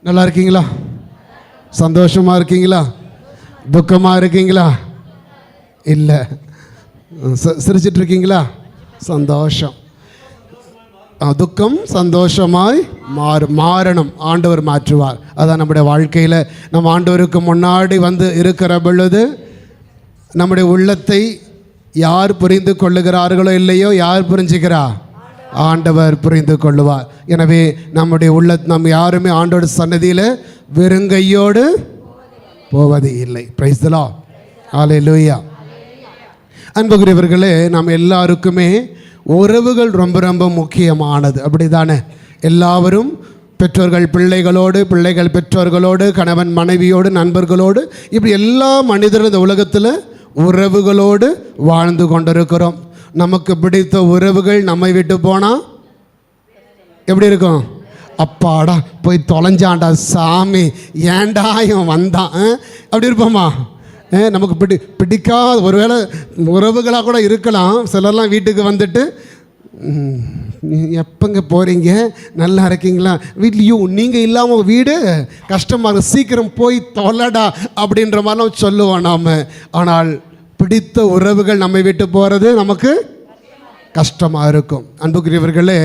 நல்லா இருக்கீங்களா? சந்தோஷமாக இருக்கீங்களா? துக்கமாக இருக்கீங்களா? இல்லை. சிரிச்சிட்டு இருக்கீங்களா? சந்தோஷம். துக்கம் சந்தோஷமாய் மாறணும். ஆண்டவர் மாற்றுவார். அதான் நம்முடைய வாழ்க்கையில் நம்ம ஆண்டவருக்கு முன்னாடி வந்து இருக்கிற பொழுது நம்முடைய உள்ளத்தை யார் புரிந்து கொள்ளுகிறார்களோ இல்லையோ, யார் புரிஞ்சுக்கிறா? ஆண்டவர் புரிந்து கொள்ளுவார். எனவே நம்முடைய நம்ம யாருமே ஆண்டோட சன்னதியில் வெறுங்கையோடு போவது இல்லை. Praise the Lord. ஹல்லேலூயா. அன்புக்குரியவர்களே, நாம் எல்லாருக்குமே உறவுகள் ரொம்ப ரொம்ப முக்கியமானது. அப்படி தானே? எல்லாரும் பெற்றோர்கள் பிள்ளைகளோடு, பிள்ளைகள் பெற்றோர்களோடு, கணவன் மனைவியோடு, நண்பர்களோடு, இப்படி எல்லா மனிதரும் இந்த உலகத்தில் உறவுகளோடு வாழ்ந்து கொண்டிருக்கிறோம். நமக்கு பிடித்த உறவுகள் நம்மை விட்டு போனால் எப்படி இருக்கும்? அப்பாடா போய் தொலைஞ்சாண்டா சாமி, ஏண்டா இவன் வந்தான், அப்படி இருப்போமா? நமக்கு பிடிக்காத ஒருவேளை உறவுகளாக கூட இருக்கலாம். சிலர்லாம் வீட்டுக்கு வந்துட்டு, எப்போங்க போகிறீங்க, நல்லா இருக்கீங்களா, வீட்லேயும் நீங்கள் இல்லாமல் வீடு கஷ்டமாக இருக்கு, சீக்கிரம் போய் தொலைடா அப்படின்ற மாதிரிலாம் சொல்லுவோம் நாம். ஆனால் பிடித்த உறவுகள் நம்மை விட்டு போகிறது நமக்கு கஷ்டமாக இருக்கும். அன்புக்குரியவர்களே,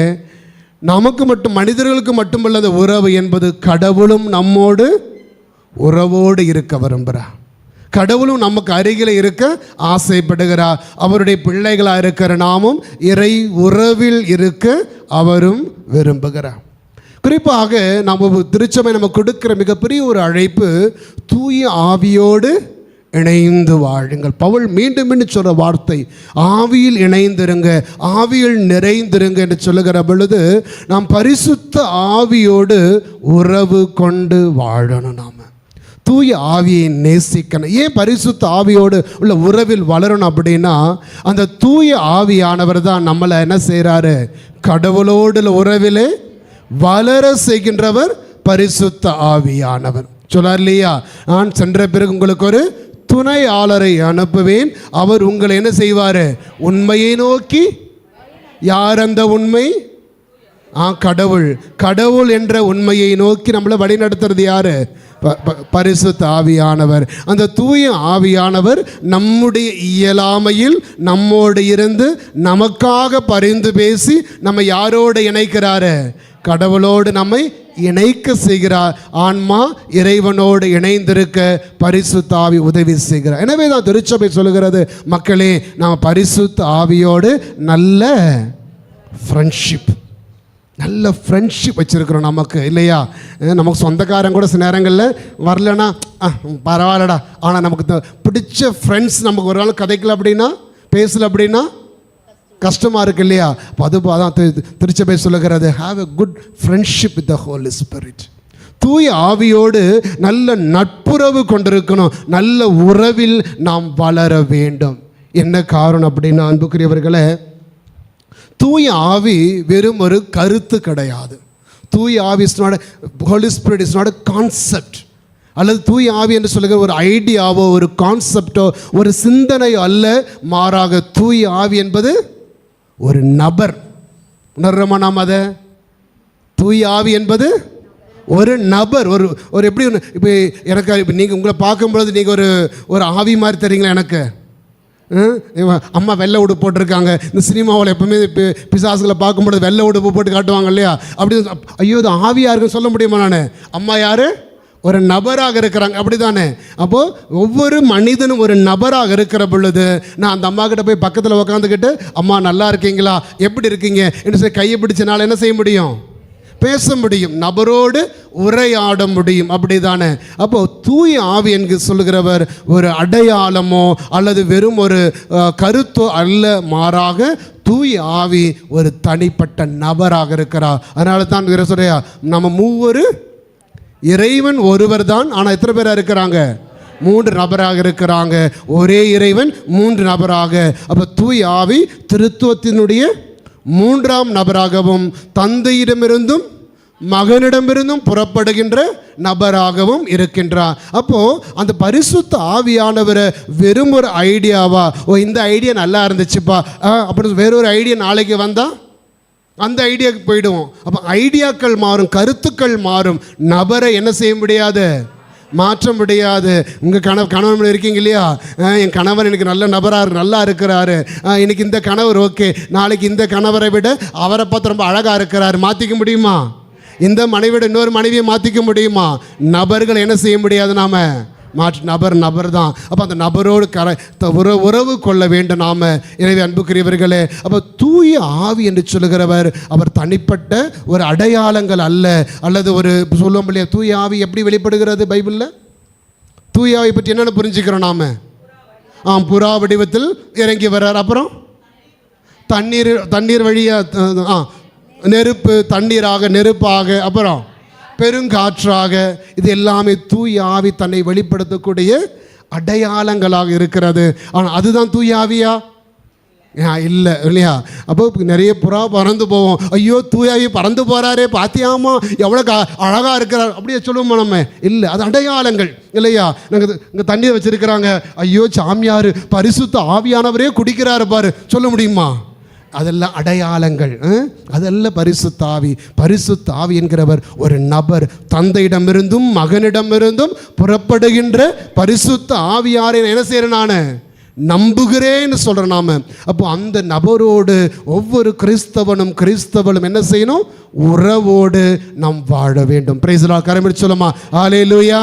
நமக்கு மட்டும், மனிதர்களுக்கு மட்டுமல்ல, அந்த உறவு என்பது கடவுளும் நம்மோடு உறவோடு இருக்க விரும்புகிறார். கடவுளும் நமக்கு அருகில் இருக்க ஆசைப்படுகிறார். அவருடைய பிள்ளைகளாக இருக்கிற நாமும் இறை உறவில் இருக்க அவரும் விரும்புகிறார். குறிப்பாக நம்ம திருச்சபை நம்ம கொடுக்கிற மிகப்பெரிய ஒரு அழைப்பு, தூய ஆவியோடு இணைந்து வாழுங்கள். பவுல் மீண்டும் மீண்டும் சொல்கிற வார்த்தை, ஆவியில் இணைந்திருங்க, ஆவியில் நிறைந்திருங்க என்று சொல்லுகிற பொழுது, நாம் பரிசுத்த ஆவியோடு உறவு கொண்டு வாழணும். நாம் தூய ஆவியை நேசிக்கணும். ஏன் பரிசுத்த ஆவியோடு உள்ள உறவில் வளரணும் அப்படின்னா, அந்த தூய ஆவியானவர் தான் நம்மளை என்ன செய்கிறாரு? கடவுளோடு உறவிலே வளர செய்கின்றவர் பரிசுத்த ஆவியானவர். சொல்லார் இல்லையா? நான் சென்ற பிறகு உங்களுக்கு ஒரு துணையாளரை அனுப்புவேன், அவர் உங்களை என்ன செய்வார்? உண்மையை நோக்கி. யார் அந்த உண்மை? கடவுள். கடவுள் என்ற உண்மையை நோக்கி நம்மளை வழிநடத்துறது யாரு? பரிசுத்த ஆவியானவர். அந்த தூய ஆவியானவர் நம்முடைய இயலாமையில் நம்மோடு இருந்து நமக்காக பரிந்து பேசி நம்ம யாரோடு இணைக்கிறாரு? கடவுளோடு நம்மை இணைக்க செய்கிறார். ஆன்மா இறைவனோடு இணைந்திருக்க பரிசுத்த ஆவி உதவி செய்கிறார். எனவே தான் திருச்சபை சொல்லுகிறது, மக்களே, நாம் பரிசுத்த ஆவியோடு நல்ல ஃப்ரெண்ட்ஷிப் வச்சுருக்கிறோம் நமக்கு, இல்லையா? நமக்கு சொந்தக்காரன் கூட சில நேரங்களில் வரலன்னா பரவாயில்லடா, ஆனால் நமக்கு பிடிச்ச ஃப்ரெண்ட்ஸ் நமக்கு ஒரு நாள் கதைக்கல அப்படின்னா, பேசல அப்படின்னா கஷ்டமாக இருக்கு, இல்லையா? அதான் திருச்சபை சொல்லுகிறது, have a good friendship with the Holy Spirit. தூய ஆவியோடு நல்ல நட்புறவு கொண்டிருக்கணும். நல்ல உறவில் நாம் வளர வேண்டும். என்ன காரணம் அப்படின்னா, அன்புக்குரியவர்களே, தூய ஆவி வெறும் ஒரு கருத்து கிடையாது. தூய ஆவி is not, Holy Spirit is not a concept. அல்லது தூய ஆவி என்று சொல்லுகிற ஒரு ஐடியாவோ, ஒரு கான்செப்டோ, ஒரு சிந்தனையோ அல்ல. மாறாக தூய ஆவி என்பது ஒரு நபர். உணர்றோமா நாம் அதை? தூய ஆவி என்பது ஒரு நபர். ஒரு எப்படி இப்போ எனக்கு இப்போ நீங்கள் உங்களை பார்க்கும்பொழுது நீங்கள் ஒரு ஆவி மாதிரி தெரியுங்களா? எனக்கு அம்மா வெள்ளை உடுப்பு போட்டிருக்காங்க. இந்த சினிமாவில் எப்பவுமே பிசாசுகளை பார்க்கும்பொழுது வெள்ளை உடுப்பு போட்டு காட்டுவாங்க, இல்லையா? அப்படி ஐயோ இது ஆவியாக இருக்குன்னு சொல்ல முடியுமா? நான் அம்மா யார்? ஒரு நபராக இருக்கிறாங்க, அப்படி தானே? அப்போது ஒவ்வொரு மனிதனும் ஒரு நபராக இருக்கிற பொழுது, நான் அந்த அம்மா கிட்ட போய் பக்கத்தில் உக்காந்துக்கிட்டு, அம்மா நல்லா இருக்கீங்களா, எப்படி இருக்கீங்க என்று சொல்லி கையை பிடிச்சனால என்ன செய்ய முடியும்? பேச முடியும், நபரோடு உரையாட முடியும், அப்படி தானே? அப்போது தூய ஆவி என்று சொல்லுகிறவர் ஒரு அடையாளமோ அல்லது வெறும் ஒரு கருத்தோ அல்ல. மாறாக தூய ஆவி ஒரு தனிப்பட்ட நபராக இருக்கிறார். அதனால தான் சொல்றியா, நம்ம மூவரு இறைவன் ஒருவர் தான், ஆனால் எத்தனை பேராக இருக்கிறாங்க? 3 நபராக இருக்கிறாங்க. ஒரே இறைவன் 3 நபராக. அப்போ தூய ஆவி திருத்துவத்தினுடைய 3ஆம் நபராகவும், தந்தையிடமிருந்தும் மகனிடமிருந்தும் புறப்படுகின்ற நபராகவும் இருக்கின்றார். அப்போது அந்த பரிசுத்த ஆவியானவரை வெறும் ஒரு ஐடியாவா, இந்த ஐடியா நல்லா இருந்துச்சுப்பா, அப்படி வேறொரு ஐடியா நாளைக்கு வந்தால் அந்த ஐடியாவுக்கு போயிடுவோம். அப்போ ஐடியாக்கள் மாறும், கருத்துக்கள் மாறும், நபரை என்ன செய்ய முடியாது, மாற்ற முடியாது. உங்கள் கணவன் இருக்கீங்க இல்லையா, என் கணவர் எனக்கு நல்ல நபராக நல்லா இருக்கிறாரு, இன்னைக்கு இந்த கணவர் ஓகே, நாளைக்கு இந்த கணவரை விட அவரை பார்த்து ரொம்ப அழகாக இருக்கிறாரு, மாற்றிக்க முடியுமா? இந்த மனைவியோட இன்னொரு மனைவியை மாற்றிக்க முடியுமா? நபர்கள் என்ன செய்ய முடியாது, நாம் நபர் தான். அப்போ அந்த நபரோடு உறவு கொள்ள வேண்டும் நாம். எனவே அன்புக்குரியவர்களே, அப்போ தூய ஆவி என்று சொல்லுகிறவர் அவர் தனிப்பட்ட ஒரு அடையாளங்கள் அல்ல, அல்லது ஒரு சொல்லுவோம் இல்லையா, தூய ஆவி எப்படி வெளிப்படுகிறது பைபிளில்? தூய ஆவி பற்றி என்னென்ன புரிஞ்சுக்கிறோம் நாம்? புறா வடிவத்தில் இறங்கி வர்றார், அப்புறம் தண்ணீர் வழியாக நெருப்பு, தண்ணீராக நெருப்பாக, அப்புறம் பெருங்காற்றாக, இது எல்லாமே தூய ஆவி தன்னை வெளிப்படுத்தக்கூடிய அடையாளங்களாக இருக்கிறது. ஆனால் அதுதான் தூய ஆவியா? இல்லை இல்லையா? அப்போ நிறைய புறா பறந்து போவோம், ஐயோ தூய ஆவி பறந்து போகிறாரே பாத்தியாமா எவ்வளோ அழகாக இருக்கிறார் அப்படியே சொல்லுவோம் நம்ம. இல்லை, அது அடையாளங்கள் இல்லையா? நாங்கள் இங்கே தண்ணீர் வச்சுருக்கிறாங்க, ஐயோ சாமியார் பரிசுத்த ஆவியானவரே குடிக்கிறாரு பாரு, சொல்ல முடியுமா? அதெல்லாம் அடையாளங்கள், அதெல்லாம் பரிசுத்த ஆவி. பரிசுத்த ஆவி என்கிறவர் ஒரு நபர், தந்தையிடமிருந்தும் மகனிடமிருந்தும் புறப்படுகின்ற பரிசுத்த ஆவியாரை என்ன செய்கிறேன், நான் நம்புகிறேன்னு சொல்கிறேன் நாம. அப்போ அந்த நபரோடு ஒவ்வொரு கிறிஸ்தவனும் என்ன செய்யணும், உறவோடு நாம் வாழ வேண்டும். Praise the Lord. கரமிட்டு சொல்லுமா, ஹல்லேலூயா,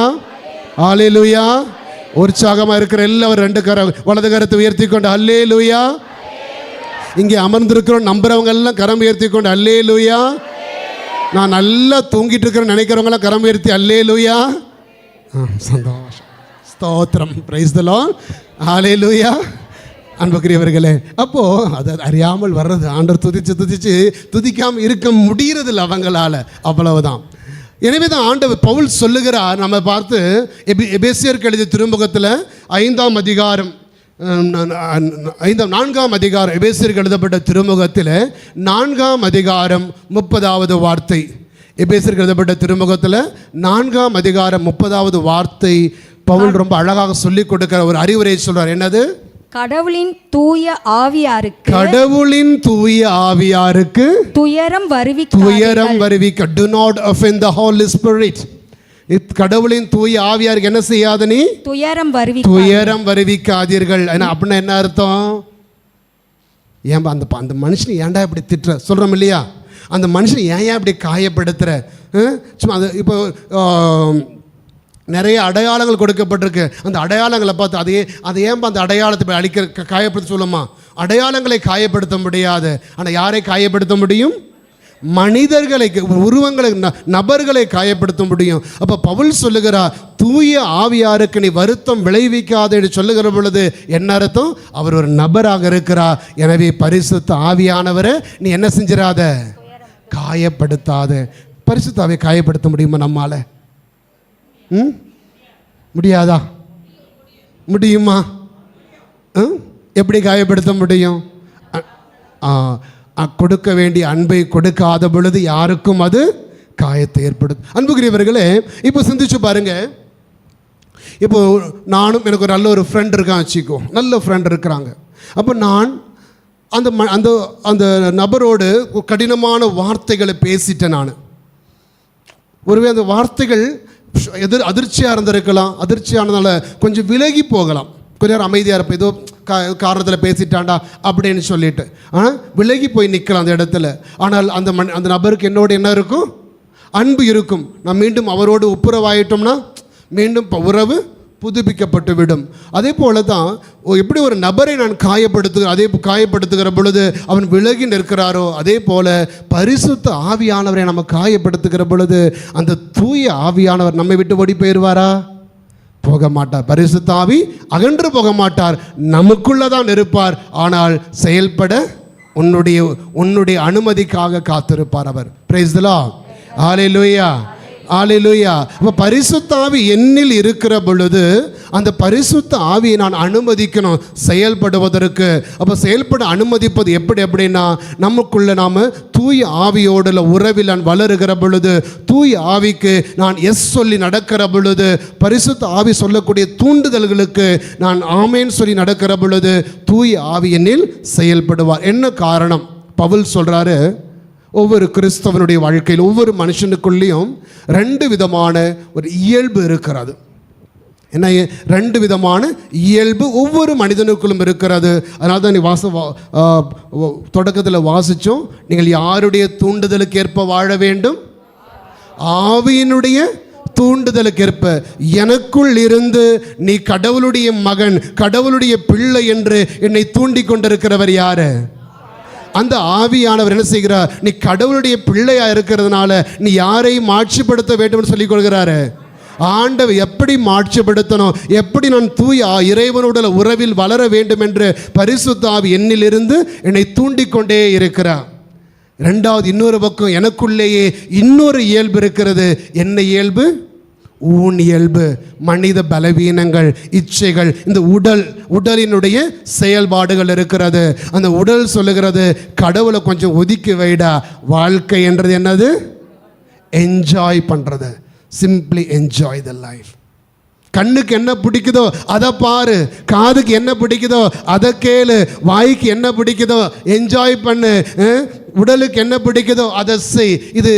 ஹல்லேலூயா. உற்சாகமாக இருக்கிற எல்லாரும் வலது கரத்தை உயர்த்தி கொண்டு ஹல்லேலூயா. இங்கே அமர்ந்திருக்கிறோம் நம்புறவங்க எல்லாம் கரம் உயர்த்தி கொண்டு அல்லேலூயா. நான் நல்லா தூங்கிட்டு இருக்கிறேன் நினைக்கிறவங்களாம் கரம் உயர்த்தி அல்லேலூயா. சந்தோஷம், ஸ்தோத்திரம், பிரைஸ் தி லார்ட், ஹல்லேலூயா. அன்புக்குரியவர்களே, அப்போது அது அறியாமல் வர்றது, ஆண்டவர் துதிக்காமல் இருக்க முடியறதில்ல அவங்களால, அவ்வளவுதான். எனவே தான் ஆண்டவர் பவுல் சொல்லுகிறார், நம்ம பார்த்து எபேசியருக்கு எழுதிய திருமுகத்தில் 5ஆம் அதிகாரம் 4ஆம் அதிகாரம், எபேசியருக்கு எழுதப்பட்ட திருமுகத்தில் 4ஆம் அதிகாரம் 30வது வார்த்தை. எபேசியருக்கு எழுதப்பட்ட திருமுகத்தில் 4ஆம் அதிகாரம் 30வது வார்த்தை பவுல் ரொம்ப அழகாக சொல்லிக் கொடுக்கிற ஒரு அறிவுரை சொல்றார். என்னது? கடவுளின் தூய ஆவியாருக்கு துயரம் வருவிக்க. Do not offend the Holy Spirit. கடவுளின் தூய ஆவியாருக்கு என்ன செய்யாத, நீ துயரம் வருவிக்காதீர்கள். அப்படின்னா என்ன அர்த்தம்? ஏன்பா அந்த மனுஷனை ஏன்டா இப்படி திட்டுற சொல்கிறோம் இல்லையா? அந்த மனுஷனை ஏன் இப்படி காயப்படுத்துகிற? சும்மா அது இப்போ நிறைய அடையாளங்கள் கொடுக்கப்பட்டிருக்கு, அந்த அடையாளங்களை பார்த்து அதை ஏன்பா அந்த அடையாளத்தை அழிக்க காயப்படுத்த சொல்லுமா? அடையாளங்களை காயப்படுத்த முடியாது, ஆனால் யாரை காயப்படுத்த முடியும்? மனிதர்களை, உருவங்களை, நபர்களை காயப்படுத்த முடியும். அப்போ பவுல் சொல்லுகிறார், தூய ஆவியாருக்கு நீ வருத்தம் விளைவிக்காது என்று சொல்லுகிற பொழுது என்ன அர்த்தம்? அவர் ஒரு நபராக இருக்கிறார். எனவே பரிசுத்த ஆவியானவரை நீ என்ன செஞ்சிடாத, காயப்படுத்தாத. பரிசுத்த ஆவியை காயப்படுத்த முடியுமா நம்மால? முடியாதா? முடியுமா? எப்படி காயப்படுத்த முடியும்? கொடுக்க வேண்டிய அன்பை கொடுக்காத பொழுது யாருக்கும் அது காயத்தை ஏற்படுத்தும். அன்புக்குரியவர்களே, இப்போ சிந்திச்சு பாருங்க. இப்போ நானும் எனக்கு ஒரு நல்ல ஒரு ஃப்ரெண்ட் இருக்கான் வச்சுக்கோ, நல்ல ஃப்ரெண்ட் இருக்கிறாங்க. அப்போ நான் அந்த அந்த நபரோடு கடினமான வார்த்தைகளை பேசிட்டேன். நான் ஒருவே அந்த வார்த்தைகள் அதிர்ச்சியாக இருந்திருக்கலாம், அதிர்ச்சியானதால கொஞ்சம் விலகி போகலாம், கொஞ்ச நேரம் அமைதியாக இருப்பேன், ஏதோ காரணத்தில் பேசிட்டாண்டா அப்படின்னு சொல்லிட்டு விலகி போய் நிற்கலாம் அந்த இடத்துல. ஆனால் அந்த நபருக்கு என்னோட என்ன இருக்கும்? அன்பு இருக்கும். நான் மீண்டும் அவரோடு ஒப்புரவாயிட்டோம்னா மீண்டும் உறவு புதுப்பிக்கப்பட்டு விடும். அதே போல தான் எப்படி ஒரு நபரை நான் காயப்படுத்துகிற பொழுது அவன் விலகி நிற்கிறாரோ, அதே போல பரிசுத்த ஆவியானவரை நம்ம காயப்படுத்துகிற பொழுது அந்த தூய ஆவியானவர் நம்மை விட்டு ஓடி போயிடுவாரா? போக மாட்டார். பரிசுத்த ஆவி அகன்று போக மாட்டார், நமக்குள்ளதான் இருப்பார். ஆனால் செயல்பட உன்னுடைய அனுமதிக்காக காத்திருப்பார் அவர். பிரைஸ் தி லார்ட், ஹல்லேலூயா, ஹல்லேலூயா. அப்போ பரிசுத்த ஆவி என்னில் இருக்கிற பொழுது அந்த பரிசுத்த ஆவியை நான் அனுமதிக்கணும் செயல்படுவதற்கு. அப்போ செயல்பட அனுமதிப்பது எப்படின்னா, நமக்குள்ள நாம் தூய ஆவியோட உறவில் நான் வளருகிற பொழுது, தூய ஆவிக்கு நான் எஸ் சொல்லி நடக்கிற பொழுது, பரிசுத்த ஆவி சொல்லக்கூடிய தூண்டுதல்களுக்கு நான் ஆமேன் சொல்லி நடக்கிற பொழுது தூய ஆவி என்னில் செயல்படுவார். என்ன காரணம்? பவுல் சொல்றாரு, ஒவ்வொரு கிறிஸ்தவனுடைய வாழ்க்கையில் ஒவ்வொரு மனுஷனுக்குள்ளேயும் ரெண்டு விதமான ஒரு இயல்பு இருக்கிறது. என்ன, ரெண்டு விதமான இயல்பு ஒவ்வொரு மனிதனுக்குள்ளும் இருக்கிறது. அதனால தான் நீ தொடக்கத்தில் வாசித்தோம், நீங்கள் யாருடைய தூண்டுதலுக்கு ஏற்ப வாழ வேண்டும்? ஆவியினுடைய தூண்டுதலுக்கேற்ப. எனக்குள் இருந்து நீ கடவுளுடைய மகன், கடவுளுடைய பிள்ளை என்று என்னை தூண்டி கொண்டிருக்கிறவர் யாரு? அந்த ஆவியானவர் என்ன செய்கிறார்? நீ கடவுளுடைய பிள்ளையா இருக்கிறதுனால நீ யாரையும் மாட்சிப்படுத்த வேண்டும் சொல்லிக் கொள்கிறாரு. ஆண்டவர் எப்படி மாட்சிப்படுத்தணும், எப்படி நான் தூய இறைவனுடைய உறவில் வளர வேண்டும் என்று பரிசுத்த ஆவி என்னிலிருந்து என்னை தூண்டிக்கொண்டே இருக்கிறார். ரெண்டாவது, இன்னொரு பக்கம் எனக்குள்ளேயே இன்னொரு இயல்பு இருக்கிறது. என்ன இயல்பு? ஊன் இயல்பு. மனித பலவீனங்கள், இச்சைகள், இந்த உடலினுடைய செயல்பாடுகள் இருக்கிறது. அந்த உடல் சொல்லுகிறது, கடவுளை கொஞ்சம் ஒதுக்கி வைடா. வாழ்க்கை என்றது என்னது? என்ஜாய் பண்ணுறது. Simply enjoy the life. கண்ணுக்கு என்ன பிடிக்குதோ அதை பாரு, காதுக்கு என்ன பிடிக்குதோ அதை கேளு, வாய்க்கு என்ன பிடிக்குதோ என்ஜாய் பண்ணு, உடலுக்கு என்ன பிடிக்குதோ அதை செய். இது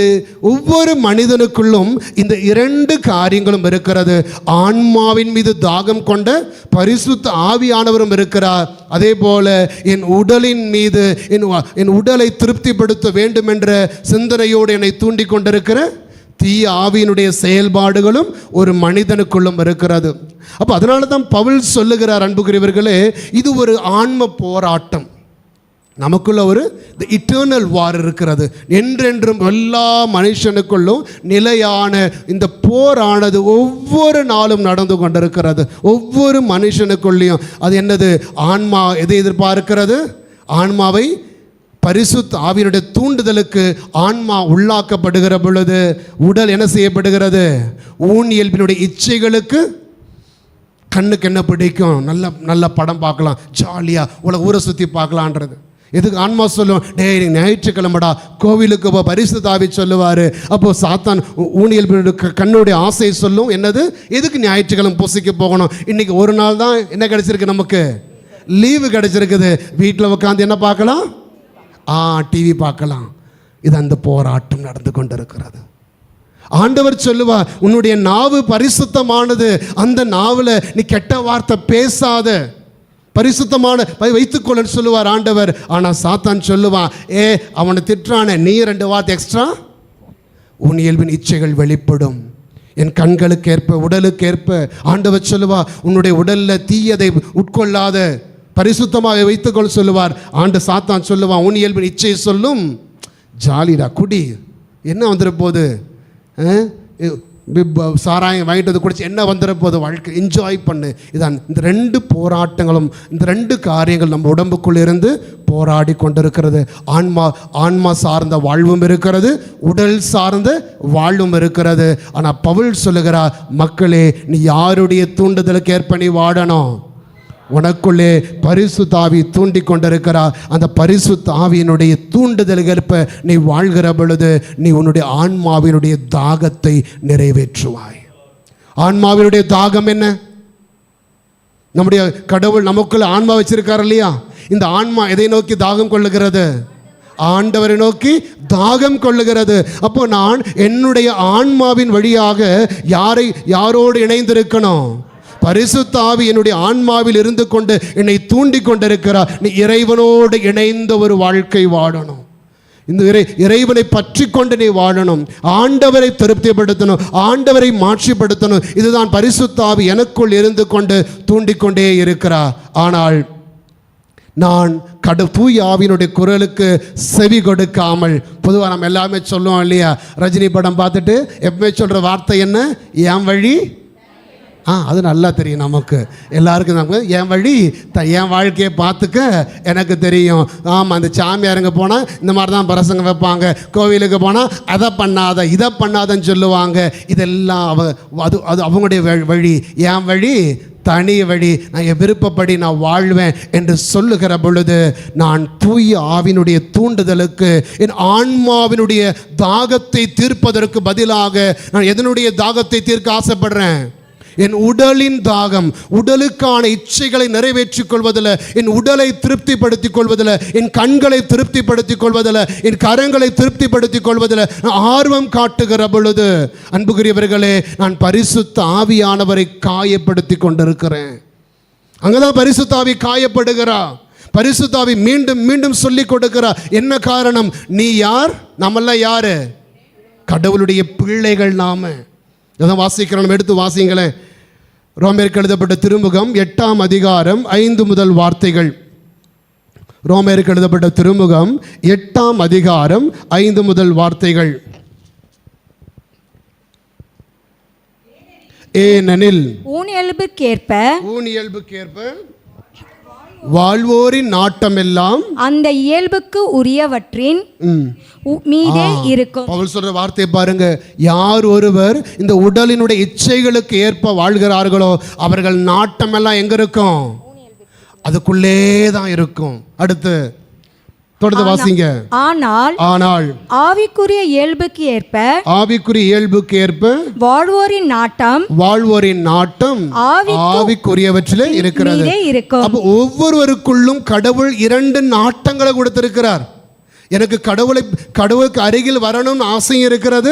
ஒவ்வொரு மனிதனுக்குள்ளும் இந்த இரண்டு காரியங்களும் இருக்கிறது. ஆன்மாவின் மீது தாகம் கொண்ட பரிசுத்த ஆவியானவரும் இருக்கிறார். அதே போல என் உடலின் மீது என் உடலை திருப்திப்படுத்த வேண்டும் என்ற சிந்தனையோடு என்னை தூண்டி கொண்டிருக்கிற தீய ஆவியினுடைய செயல்பாடுகளும் ஒரு மனிதனுக்குள்ளும் இருக்கிறது. அப்போ அதனால தான் பவுல் சொல்லுகிறார், அன்புக்குரியவர்களே, இது ஒரு ஆன்ம போராட்டம். நமக்குள்ள ஒரு இட்டர்னல் வார் இருக்கிறது. என்றென்றும் எல்லா மனுஷனுக்குள்ளும் நிலையான இந்த போரானது ஒவ்வொரு நாளும் நடந்து கொண்டிருக்கிறது. ஒவ்வொரு மனுஷனுக்குள்ளேயும் அது என்னது? ஆன்மா எதை எதிர்பார்க்கிறது? ஆன்மாவை பரிசுத்த ஆவியினுடைய தூண்டுதலுக்கு ஆன்மா உள்ளாக்கப்படுகிற பொழுது உடல் என்ன செய்யப்படுகிறது? ஊன் இயல்பினுடைய இச்சைகளுக்கு. கண்ணுக்கு என்ன பிடிக்கும்? நல்ல நல்ல படம் பார்க்கலாம், ஜாலியாக ஊரை சுற்றி பார்க்கலான்றது. எதுக்கு ஆன்மா சொல்லும்? டேய் ஞாயிற்றுக்கிழமைடா கோவிலுக்கு போ, பரிசுத்த ஆவி சொல்லுவார். அப்போது சாத்தான் ஊன் இயல்பினுடைய கண்ணுடைய ஆசை சொல்லும். என்னது? எதுக்கு ஞாயிற்றுக்கிழமை பூசைக்கு போகணும்? இன்றைக்கி ஒரு நாள் தான் என்ன கிடைச்சிருக்கு, நமக்கு லீவு கிடைச்சிருக்குது. வீட்டில் உட்காந்து என்ன பார்க்கலாம்? டிவி பார்க்கலாம். இது அந்த போராட்டம் நடந்து கொண்டிருக்கிறது. ஆண்டவர் சொல்லுவா, உன்னுடைய நாவு பரிசுத்தமானது, அந்த நாவில் நீ கெட்ட வார்த்தை பேசாத, பரிசுத்தமான வைத்துக்கொள்ளன்னு சொல்லுவார் ஆண்டவர். ஆனால் சாத்தான் சொல்லுவான், அவனை திட்டுறானே, நீ 2 வார்த்தை எக்ஸ்ட்ரா, உன் இயல்பின் இச்சைகள் வெளிப்படும். என் கண்களுக்கு ஏற்ப, உடலுக்கு ஏற்ப. ஆண்டவர் சொல்லுவா, உன்னுடைய உடலில் தீயதை உட்கொள்ளாத, பரிசுத்தமாக வைத்துக்கொள் சொல்லுவார். சாத்தான் சொல்லுவான், உன் இயல்பின் இச்சை சொல்லும், ஜாலிடா குடி, என்ன வந்துட போகுது, சாராயம் வாங்கிட்டு குடிச்சு என்ன வந்துட போகுது, வாழ்க்கை என்ஜாய் பண்ணு. இதான் இந்த 2 போராட்டங்களும், இந்த 2 காரியங்கள் நம்ம உடம்புக்குள்ள இருந்து போராடி கொண்டிருக்கிறது. ஆன்மா சார்ந்த வாழ்வும் இருக்கிறது, உடல் சார்ந்த வாழ்வும் இருக்கிறது. ஆனால் பவுல் சொல்லுகிறார், மக்களே, நீ யாருடைய தூண்டுதலுக்கு ஏற்ப நீ வாழணும்? உனக்குள்ளே பரிசுத்த ஆவி தூண்டி கொண்டிருக்கிறார். அந்த பரிசுத்த ஆவியினுடைய தூண்டுதலுக்கு ஏற்ப நீ வாழ்கிற பொழுது நீ உன்னுடைய ஆன்மாவினுடைய தாகத்தை நிறைவேற்றுவாய். ஆன்மாவினுடைய தாகம் என்ன? நம்முடைய கடவுள் நமக்குள்ள ஆன்மா வச்சிருக்கார் இல்லையா? இந்த ஆன்மா எதை நோக்கி தாகம் கொள்ளுகிறது? ஆண்டவரை நோக்கி தாகம் கொள்ளுகிறது. அப்போ நான் என்னுடைய ஆன்மாவின் வழியாக யாரோடு இணைந்திருக்கணும்? பரிசுத்த ஆவி என்னுடைய ஆன்மாவில் இருந்து கொண்டு என்னை தூண்டி கொண்டிருக்கிறார். நீ இறைவனோடு இணைந்த ஒரு வாழ்க்கை வாழணும். இந்த இறைவனை பற்றி கொண்டு நீ வாழணும். ஆண்டவரை திருப்திப்படுத்தணும், ஆண்டவரை மாட்சிப்படுத்தணும். இதுதான் பரிசுத்த ஆவி எனக்குள் இருந்து கொண்டு தூண்டிக்கொண்டே இருக்கிறார். ஆனால் நான் தூய ஆவியினுடைய குரலுக்கு செவி கொடுக்காமல், பொதுவாக நம்ம எல்லாமே சொல்லுவோம் இல்லையா, ரஜினி படம் பார்த்துட்டு எப்பவுமே சொல்கிற வார்த்தை என்ன? என் வழி. அது நல்லா தெரியும் நமக்கு எல்லாருக்கும். நமக்கு என் வழி, என் வாழ்க்கையை பார்த்துக்க எனக்கு தெரியும். ஆமாம், அந்த சாமியாருங்க போனால் இந்த மாதிரி தான் பிரசங்க வைப்பாங்க, கோவிலுக்கு போனால் அதை பண்ணாத இதை பண்ணாதன்னு சொல்லுவாங்க. இதெல்லாம் அது அவங்களுடைய வழி. என் வழி தனி வழி, நான் என் விருப்பப்படி நான் வாழ்வேன் என்று சொல்லுகிற பொழுது நான் தூய ஆவினுடைய தூண்டுதலுக்கு, என் ஆன்மாவினுடைய தாகத்தை தீர்ப்பதற்கு பதிலாக நான் எதனுடைய தாகத்தை தீர்க்க ஆசைப்படுறேன்? என் உடலின் தாகம், உடலுக்கான இச்சைகளை நிறைவேற்றிக் கொள்வதில், என் உடலை திருப்திப்படுத்திக் கொள்வதில், என் கண்களை திருப்திப்படுத்திக் கொள்வதில், என் கரங்களை திருப்திப்படுத்திக் கொள்வதில் ஆர்வம் காட்டுகிற பொழுது, அன்புக்குரியவர்களே, நான் பரிசுத்த ஆவியானவரை காயப்படுத்தி கொண்டிருக்கிறேன். அங்கதான் பரிசுத்த ஆவி காயப்படுகிறா. பரிசுத்த ஆவி மீண்டும் மீண்டும் சொல்லிக் கொடுக்கிறா. என்ன காரணம்? நீ யார்? நம்மெல்லாம் யாரு? கடவுளுடைய பிள்ளைகள். நாம இதான் வாசிக்கிறோம். எடுத்து வாசிங்களேன். ரோமேருக்கு எழுதப்பட்ட திருமுகம் 8ஆம் அதிகாரம் 5 முதல் வார்த்தைகள். ரோமேருக்கு எழுதப்பட்ட திருமுகம் 8ஆம் அதிகாரம் 5 முதல் வார்த்தைகள். ஏனெனில் ஊன் இயல்புக்கேற்ப வாழ்வோரின் நாட்டம் எல்லாம் அந்த இயல்புக்கு உரியவற்றின் மீதே இருக்கும். பவுல் சொல்ற வார்த்தையை பாருங்க. யார் ஒருவர் இந்த உடலினுடைய இச்சைகளுக்கு ஏற்ப வாழ்கிறார்களோ அவர்கள் நாட்டம் எல்லாம் எங்க இருக்கும்? அதுக்குள்ளே தான் இருக்கும். அடுத்து தொடர்ந்து வாசிங்க. ஆனால் ஆவிக்குரிய இயல்புக்கு ஏற்ப வாழ்வோரின் நாட்டம் ஆவிக்குரியவற்றிலே இருக்கிறது. அப்ப ஒவ்வொருவருக்குள்ளும் கடவுள் 2 நாட்டங்களை கொடுத்திருக்கிறார். எனக்கு கடவுளுக்கு அருகில் வரணும்னு ஆசையும் இருக்கிறது.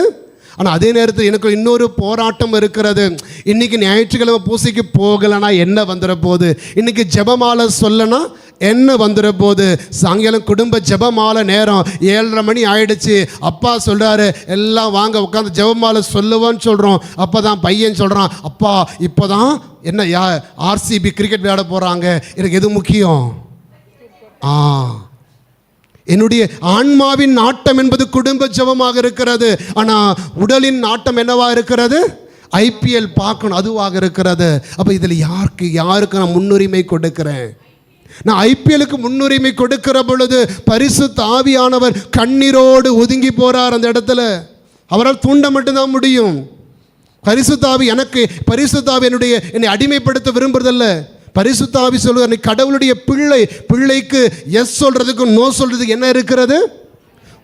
ஆனால் அதே நேரத்தில் எனக்கு இன்னொரு போராட்டம் இருக்கிறது. இன்னைக்கு ஞாயிற்றுக்கிழமை பூசைக்கு போகலன்னா என்ன வந்துட போகுது? இன்னைக்கு ஜெபமாலை சொல்லனா என்ன வந்துட போகுது? சாயங்காலம் குடும்ப ஜெபமாலை நேரம் 7:30 மணி ஆயிடுச்சு. அப்பா சொல்கிறாரு எல்லாம் வாங்க உட்காந்து ஜெபமாலை சொல்லுவோன்னு சொல்கிறோம். அப்போ தான் பையன் சொல்கிறான், அப்பா இப்போ தான் என்ன RCB கிரிக்கெட் விளையாட போகிறாங்க, எனக்கு எது முக்கியம்? என்னுடைய ஆன்மாவின் நாட்டம் என்பது குடும்ப ஜெபமாக இருக்கிறது. ஆனால் உடலின் நாட்டம் என்னவா இருக்கிறது? IPL பார்க்கணும், அதுவாக இருக்கிறது. அப்போ இதில் யாருக்கு நான் முன்னுரிமை கொடுக்கிறேன்? நான் IPLக்கு முன்னுரிமை கொடுக்கிற பொழுது பரிசுத்த ஆவியானவர் கண்ணீரோடு ஒதுங்கி போறார் அந்த இடத்துல. அவரால் தூண்ட மட்டும்தான் முடியும். பரிசுத்த ஆவி என்னை அடிமைப்படுத்த விரும்புறதில்லை. பரிசுத்த ஆவி சொல்லுவார், நீ கடவுளுடைய பிள்ளைக்கு எஸ் சொல்றதுக்கு நோ சொல்றதுக்கு என்ன இருக்கிறது?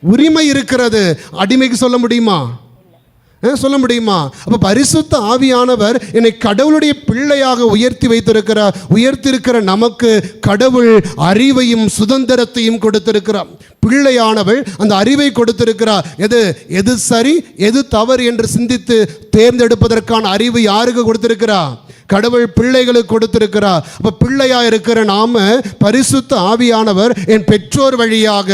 உரிமை இருக்கிறது. அடிமைக்கு சொல்ல முடியுமா? அப்ப பரிசுத்த ஆவியானவர் என்னை கடவுளுடைய பிள்ளையாக உயர்த்திருக்கிற நமக்கு கடவுள் அறிவையும் சுதந்திரத்தையும் கொடுத்திருக்கிறார். பிள்ளையானவள் அந்த அறிவை கொடுத்திருக்கிறார். எது சரி எது தவறு என்று சிந்தித்து தேர்ந்தெடுப்பதற்கான அறிவு யாருக்கு கொடுத்திருக்கிறார்? கடவுள் பிள்ளைகளுக்கு கொடுத்திருக்கிறார். அப்ப பிள்ளையா இருக்கிற நாம பரிசுத்த ஆவியானவர் என் பெற்றோர் வழியாக,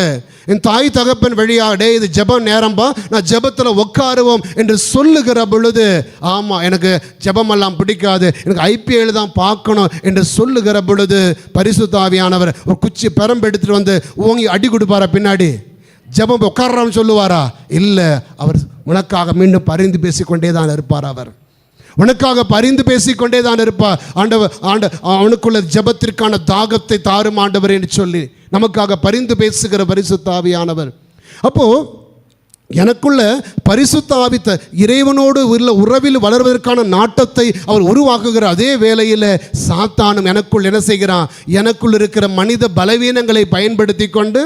என் தாய் தகப்பன் வழியாக, இது ஜெபம் நேரம்பா, நான் ஜெபத்தில் உட்காருவோம் என்று சொல்லுகிற பொழுது, ஆமாம் எனக்கு ஜெபமெல்லாம் பிடிக்காது, எனக்கு IPL தான் பார்க்கணும் என்று சொல்லுகிற பொழுது பரிசுத்த ஆவியானவர் ஒரு குச்சி பெரம்பு எடுத்துட்டு வந்து ஓங்கி அடி கொடுப்பாரா? பின்னாடி ஜெபம் உட்கார்றான்னு சொல்லுவாரா? இல்லை, அவர் உனக்காக மீண்டும் பரிந்து பேசிக்கொண்டே தான் இருப்பார். அவர் உனக்காக பரிந்து பேசிக்கொண்டே தான் இருப்பார். அவனுக்குள்ள ஜெபத்திற்கான தாகத்தை தாரும் ஆண்டவர் என்று சொல்லி நமக்காக பரிந்து பேசுகிற பரிசுத்த ஆவியானவர். அப்போ எனக்குள்ள பரிசுத்த ஆவி இறைவனோடு உள்ள உறவில் வளர்வதற்கான நாட்டத்தை அவர் உருவாக்குகிற அதே வேளையில் சாத்தானும் எனக்குள் என்ன செய்கிறான்? எனக்குள் இருக்கிற மனித பலவீனங்களை பயன்படுத்தி கொண்டு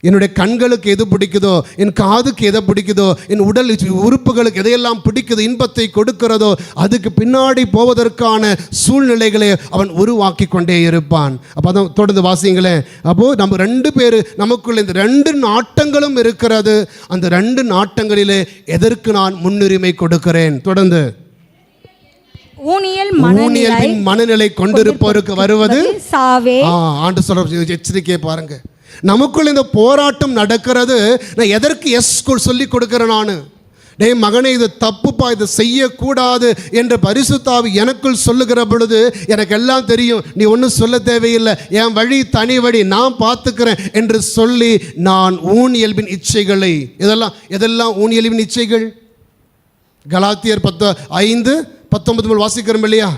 என்னுடைய கண்களுக்கு எது பிடிக்குதோ, என் காதுக்கு எதை பிடிக்குதோ, என் உடல் உறுப்புகளுக்கு எதையெல்லாம் பிடிக்குதோ, இன்பத்தை கொடுக்கிறதோ, அதுக்கு பின்னாடி போவதற்கான சூழ்நிலைகளை அவன் உருவாக்கி கொண்டே இருப்பான். அப்போ தான் தொடர்ந்து வாசிங்களேன். அப்போது நம்ம 2 பேர் நமக்குள்ள இந்த 2 நாட்டங்களும் இருக்கிறது. அந்த 2 நாட்டங்களிலே எதற்கு நான் முன்னுரிமை கொடுக்கிறேன்? தொடர்ந்து மனநிலை கொண்டிருப்போருக்கு வருவது சாவே. ஆண்டு சொல்ற எச்சரிக்கையை பாருங்க. நமக்குள்ள இந்த போராட்டம் நடக்கிறது. நான் எதற்கு எஸ் சொல்லி கொடுக்கிறேன்? நான் டே மகனே, இது தப்புப்பா, இதை செய்யக்கூடாது என்று பரிசுத்த ஆவி எனக்குள் சொல்லுகிற பொழுது எனக்கு எல்லாம் தெரியும், நீ ஒன்றும் சொல்ல தேவையில்லை, என் வழி தனி வழி, நான் பார்த்துக்கிறேன் என்று சொல்லி நான் ஊன் இயல்பின் இச்சைகளை எதெல்லாம் ஊன் இயல்பின் இச்சைகள்? கலாத்தியர் 5:19 வாசிக்கிறோம் இல்லையா?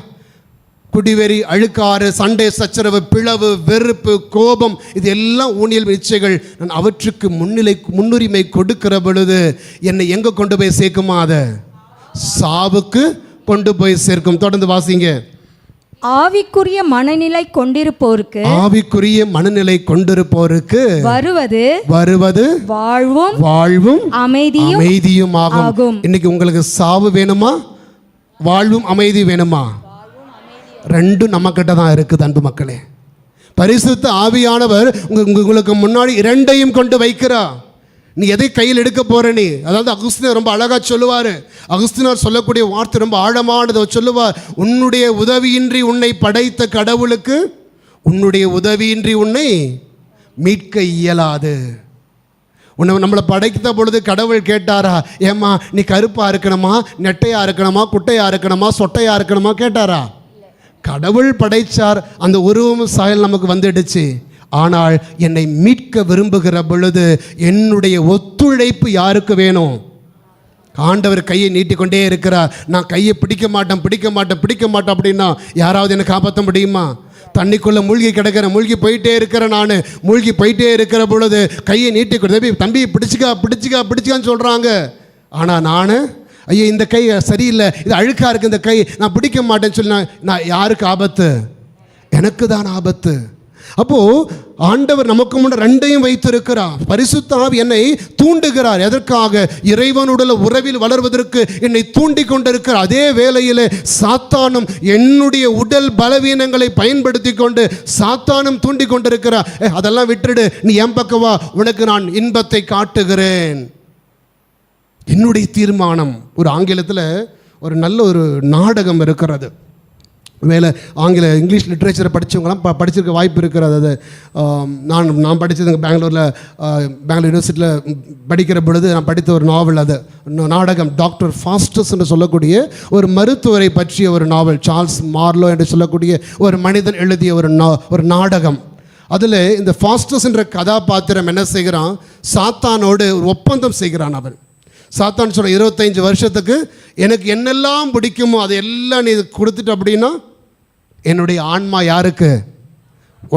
குடிவெறி, அழுக்காறு, சண்டை, சச்சரவு, பிளவு, வெறுப்பு, கோபம், இது எல்லாம் ஊனியல் இச்சைகள். நான் அவற்றுக்கு முன்னுரிமை கொடுக்கிற பொழுது என்னை எங்க கொண்டு போய் சேர்க்குமா? அதை சாவுக்கு கொண்டு போய் சேர்க்கும். தொடர்ந்து வாசிங்க. ஆவிக்குரிய மனநிலை கொண்டிருப்போருக்கு வருவது வாழ்வும் அமைதியும் ஆகும். இன்னைக்கு உங்களுக்கு சாவு வேணுமா? வாழ்வும் அமைதி வேணுமா? ரெண்டும் நம்மக்கிட்ட தான் இருக்குது அன்பு மக்களே. பரிசுத்த ஆவியானவர் உங்களுக்கு முன்னாடி இரண்டையும் கொண்டு வைக்கிறார். நீ எதை கையில் எடுக்க போற? நீ அதாவது அகுஸ்தினர் ரொம்ப அழகா சொல்லுவார். அகுஸ்தினர் சொல்லக்கூடிய வார்த்தை ரொம்ப ஆழமானது. சொல்லுவார், உன்னுடைய உதவியின்றி உன்னை படைத்த கடவுளுக்கு உன்னுடைய உதவியின்றி உன்னை மீட்க இயலாது. நம்மளை படைத்த பொழுது கடவுள் கேட்டாரா, ஏம்மா நீ கருப்பாக இருக்கணுமா, நெட்டையாக இருக்கணுமா, குட்டையாக இருக்கணுமா, சொட்டையாக இருக்கணுமா கேட்டாரா? கடவுள் படைச்சார். அந்த உருவம் சாயல் நமக்கு வந்துடுச்சு. ஆனால் என்னை மீட்க விரும்புகிற பொழுது என்னுடைய ஒத்துழைப்பு யாருக்கு வேணும்? ஆண்டவர் கையை நீட்டிக்கொண்டே இருக்கிறார். நான் கையை பிடிக்க மாட்டேன் அப்படின்னா யாராவது என்னை காப்பாற்ற முடியுமா? தண்ணிக்குள்ளே மூழ்கி கிடக்கிறேன், மூழ்கி போயிட்டே இருக்கிறேன். நான் மூழ்கி போயிட்டே இருக்கிற பொழுது கையை நீட்டி கொடுத்து தம்பி பிடிச்சிக்கான்னு சொல்கிறாங்க. ஆனால் நான் ஐயோ இந்த கை சரியில்லை, இது அழுக்காக இருக்குது, இந்த கை நான் பிடிக்க மாட்டேன்னு சொல்லி நான் யாருக்கு ஆபத்து? எனக்கு தான் ஆபத்து. அப்போது ஆண்டவர் நமக்கு முன்னாடி ரெண்டையும் வைத்திருக்கிறார். பரிசுத்த ஆவி என்னை தூண்டுகிறார். எதற்காக? இறைவனுடைய உறவில் வளர்வதற்கு என்னை தூண்டி கொண்டிருக்கிறார். அதே வேளையில் சாத்தானும் என்னுடைய உடல் பலவீனங்களை பயன்படுத்தி கொண்டு சாத்தானும் தூண்டி கொண்டிருக்கிறார். அதெல்லாம் விட்டுடு, நீ என் பக்கம் வா, உனக்கு நான் இன்பத்தை காட்டுகிறேன். என்னுடைய தீர்மானம். ஒரு ஆங்கிலத்தில் ஒரு நல்ல ஒரு நாடகம் இருக்கிறது. இங்கிலீஷ் லிட்ரேச்சரை படித்தவங்களாம் படிச்சிருக்க வாய்ப்பு இருக்கிறது. அது நான் படித்தது பெங்களூர் யூனிவர்சிட்டியில் படிக்கிற பொழுது நான் படித்த ஒரு நாவல். அது நாடகம். டாக்டர் ஃபாஸ்டஸ் என்று சொல்லக்கூடிய ஒரு மருத்துவரை பற்றிய ஒரு நாவல். சார்ல்ஸ் மார்லோ என்று சொல்லக்கூடிய ஒரு மனிதன் எழுதிய ஒரு நாடகம். அதில் இந்த ஃபாஸ்டஸ் என்ற கதாபாத்திரம் என்ன செய்கிறான்? சாத்தானோடு ஒரு ஒப்பந்தம் செய்கிறான். அவன் சாத்தான் சொல்ற 25 வருஷத்துக்கு எனக்கு என்னெல்லாம் பிடிக்குமோ அதையெல்லாம் நீ கொடுத்துட்டு அப்படின்னா என்னுடைய ஆன்மா யாருக்கு?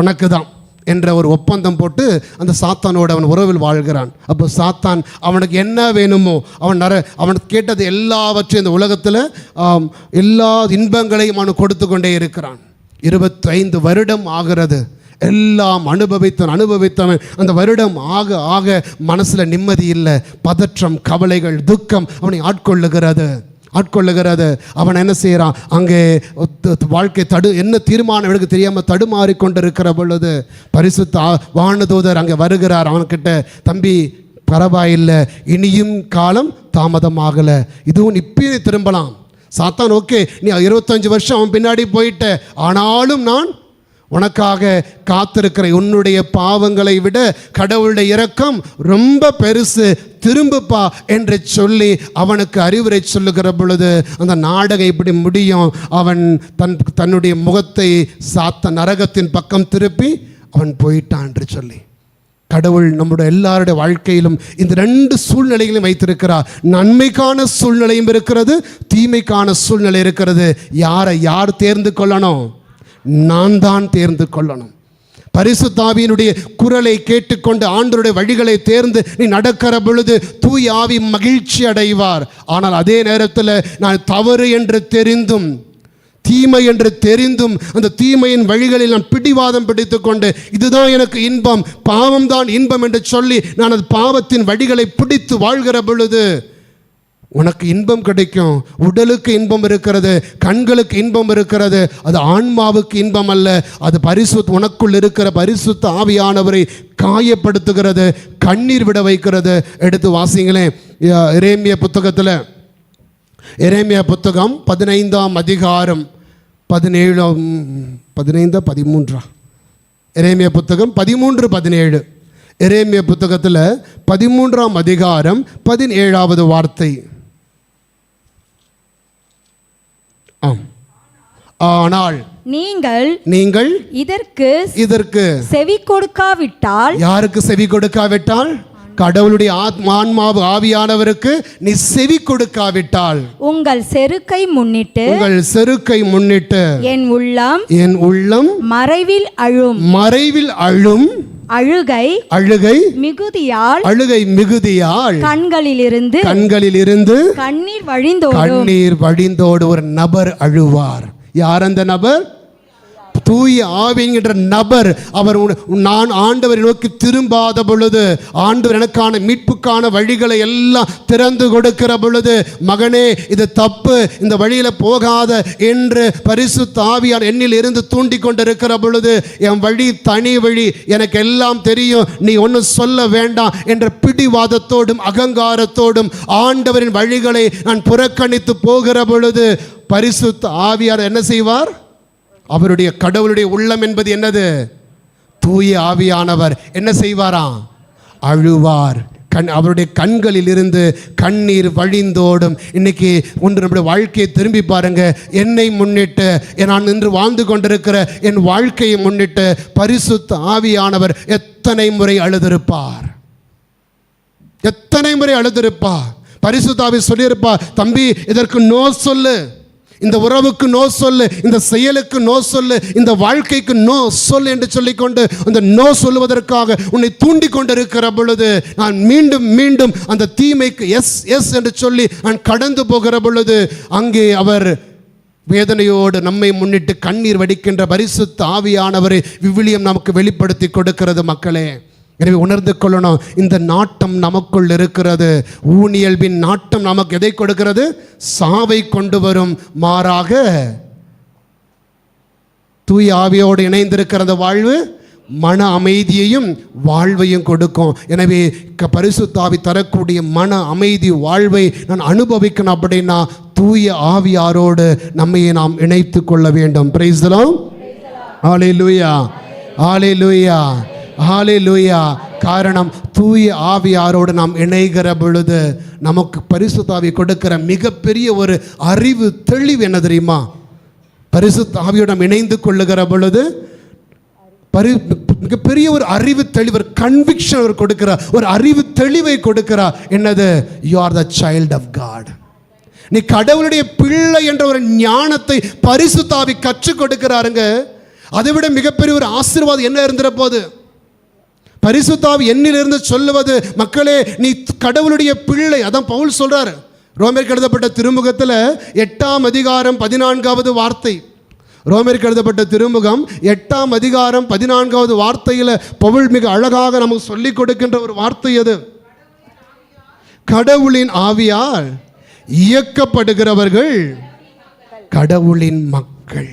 உனக்கு தான் என்ற ஒரு ஒப்பந்தம் போட்டு அந்த சாத்தானோடு அவன் உறவில் வாழ்கிறான். அப்போ சாத்தான் அவனுக்கு என்ன வேணுமோ அவனுக்கு கேட்டது எல்லாவற்றையும் இந்த உலகத்தில் எல்லா இன்பங்களையும் அவனுக்கு கொடுத்து கொண்டே இருக்கிறான். 25 வருடம் ஆகிறது. எல்லாம் அனுபவித்தவன் அந்த வருடம் ஆக மனசில் நிம்மதி இல்லை, பதற்றம், கவலைகள், துக்கம் அவனை ஆட்கொள்ளுகிறது. அவன் என்ன செய்கிறான்? அங்கே வாழ்க்கை என்ன தீர்மானம் எனக்கு தெரியாமல் தடுமாறி கொண்டிருக்கிற பொழுது பரிசுத்த வானதூதர் அங்கே வருகிறார். அவன்கிட்ட, தம்பி பரவாயில்லை, இனியும் காலம் தாமதமாகலை, இதுவும் இப்பயே திரும்பலாம். சாத்தான், ஓகே நீ 25 வருஷம் அவன் பின்னாடி போயிட்ட, ஆனாலும் நான் உனக்காக காத்திருக்கிற. உன்னுடைய பாவங்களை விட கடவுளுடைய இரக்கம் ரொம்ப பெருசு, திரும்புப்பா என்று சொல்லி அவனுக்கு அறிவுரை சொல்லுகிற பொழுது அந்த நாடகம் இப்படி முடியும். அவன் தன்னுடைய முகத்தை நரகத்தின் பக்கம் திருப்பி அவன் போயிட்டான் என்று சொல்லி. கடவுள் நம்முடைய எல்லாருடைய வாழ்க்கையிலும் இந்த 2 சூழ்நிலைகளையும் வைத்திருக்கிறார். நன்மைக்கான சூழ்நிலையும் இருக்கிறது, தீமைக்கான சூழ்நிலை இருக்கிறது. யார் தேர்ந்து கொள்ளணும்? நான் தான் தேர்ந்து கொள்ளணும். பரிசுத்த ஆவியினுடைய குரலை கேட்டுக்கொண்டு ஆண்டவருடைய வழிகளை தேர்ந்து நீ நடக்கிற பொழுது தூய ஆவி மகிழ்ச்சி அடைவார். ஆனால் அதே நேரத்தில் நான் தவறு என்று தெரிந்தும் தீமை என்று தெரிந்தும் அந்த தீமையின் வழிகளில் நான் பிடிவாதம் பிடித்து கொண்டு இதுதான் எனக்கு இன்பம், பாவம் தான் இன்பம் என்று சொல்லி நான் அது பாவத்தின் வழிகளை பிடித்து வாழ்கிற பொழுது உனக்கு இன்பம் கிடைக்கும். உடலுக்கு இன்பம் இருக்கிறது, கண்களுக்கு இன்பம் இருக்கிறது. அது ஆன்மாவுக்கு இன்பம் அல்ல. அது உனக்குள் இருக்கிற பரிசுத்த ஆவியானவரை காயப்படுத்துகிறது, கண்ணீர் விட வைக்கிறது. எடுத்து வாசிங்களேன். எரேமியா புத்தகம் 15ஆம் அதிகாரம் 13 எரேமியா புத்தகம் 13:17. எரேமியா புத்தகத்தில் 13ஆம் அதிகாரம் 17வது வார்த்தை. ஆனால் நீங்கள் இதற்கு செவி கொடுக்காவிட்டால். யாருக்கு செவி கொடுக்காவிட்டால்? கடவுளுடைய ஆவியானவருக்கு நீ செவி கொடுக்காவிட்டால் உங்கள் செருக்கை முன்னிட்டு என் உள்ளம் மறைவில் அழும் அழுகை மிகுதியால் கண்களிலிருந்து கண்ணீர் வழிந்தோடு ஒரு நபர் அழுவார். யார் அந்த நபர்? தூய ஆவி என்கின்ற நபர் அவர் நான் ஆண்டவரை நோக்கி திரும்பாத பொழுது, ஆண்டவர் எனக்கான மீட்புக்கான வழிகளை எல்லாம் திறந்து கொடுக்கிற பொழுது, மகனே இது தப்பு, இந்த வழியில போகாத என்று பரிசுத்த ஆவியார் என்னில் இருந்து தூண்டி கொண்டிருக்கிற பொழுது, என் வழி தனி வழி, எனக்கு எல்லாம் தெரியும், நீ ஒன்றும் சொல்ல வேண்டாம் என்ற பிடிவாதத்தோடும் அகங்காரத்தோடும் ஆண்டவரின் வழிகளை நான் புறக்கணித்து போகிற பொழுது, பரிசுத்த ஆவியார் என்ன செய்வார்? அவருடைய கடவுளுடைய உள்ளம் என்பது என்னது? தூய ஆவியானவர் என்ன செய்வாராம்? அழுவார். அவருடைய கண்களில் இருந்து கண்ணீர் வழிந்தோடும். இன்னைக்கு ஒன்று நம்முடைய வாழ்க்கையை திரும்பி பாருங்க. என்னை முன்னிட்டு, நான் இன்று வாழ்ந்து கொண்டிருக்கிற என் வாழ்க்கையை முன்னிட்டு பரிசுத்த ஆவியானவர் எத்தனை முறை அழுதிருப்பார், எத்தனை முறை அழுதிருப்பார். பரிசுத்த ஆவி சொல்லியிருப்பார், தம்பி இதற்கு நோ சொல்லு, இந்த உறவுக்கு நோ சொல்லு, இந்த செயலுக்கு நோ சொல்லு, இந்த வாழ்க்கைக்கு நோ சொல்லு என்று சொல்லிக்கொண்டு அந்த நோ சொல்லுவதற்காக உன்னை தூண்டி கொண்டிருக்கிற பொழுது, நான் மீண்டும் மீண்டும் அந்த தீமைக்கு எஸ் எஸ் என்று சொல்லி நான் கடந்து போகிற பொழுது, அங்கே அவர் வேதனையோடு நம்மை முன்னிட்டு கண்ணீர் வடிக்கின்ற பரிசுத்த ஆவியானவரை விவிலியம் நமக்கு வெளிப்படுத்தி கொடுக்கிறது மக்களே. எனவே உணர்ந்து கொள்ளணும், இந்த நாட்டம் நமக்குள் இருக்கிறது. ஊனியல்பின் நாட்டம் நமக்கு எதை கொடுக்கிறது? சாவை கொண்டு வரும். மாறாக தூய ஆவியோடு இணைந்திருக்கிற அந்த வாழ்வு மன அமைதியையும் வாழ்வையும் கொடுக்கும். எனவே பரிசுத்த ஆவி தரக்கூடிய மன அமைதி வாழ்வை நான் அனுபவிக்கணும் அப்படின்னா தூய ஆவியாரோடு நம்மையே நாம் இணைத்து கொள்ள வேண்டும். Praise the Lord. Hallelujah, hallelujah, hallelujah. காரணம், தூய ஆவியாரோடு நாம் இணைகிற பொழுது நமக்கு பரிசுத்த ஆவி கொடுக்கிற மிகப்பெரிய ஒரு அறிவு தெளிவு என்ன தெரியுமா? பரிசுத்த ஆவியோடு நாம் இணைந்து கொள்ளுகிற பொழுது மிகப்பெரிய ஒரு அறிவு தெளிவு, ஒரு கன்விக்ஷன் அவர் கொடுக்கிறார், ஒரு அறிவு தெளிவை கொடுக்கிறார். என்னது? You are the child of God. நீ கடவுளுடைய பிள்ளை என்ற ஒரு ஞானத்தை பரிசுத்த ஆவி கற்றுக் கொடுக்கிறாருங்க. அதை விட மிகப்பெரிய ஒரு ஆசீர்வாதம் என்ன இருந்துற போது? பரிசுத்த ஆவி என்னிலிருந்து சொல்லுவது, மக்களே நீ கடவுளுடைய பிள்ளை. அதான் பவுல் சொல்றாரு ரோமருக்கு எழுதப்பட்ட திருமுகத்தில் 8ஆம் அதிகாரம் 14வது வார்த்தை. ரோமருக்கு எழுதப்பட்ட திருமுகம் 8ஆம் அதிகாரம் 14வது வார்த்தையில் பவுல் மிக அழகாக நமக்கு சொல்லிக் கொடுக்கின்ற ஒரு வார்த்தை அது. கடவுளின் ஆவியால் இயக்கப்படுகிறவர்கள் கடவுளின் மக்கள்.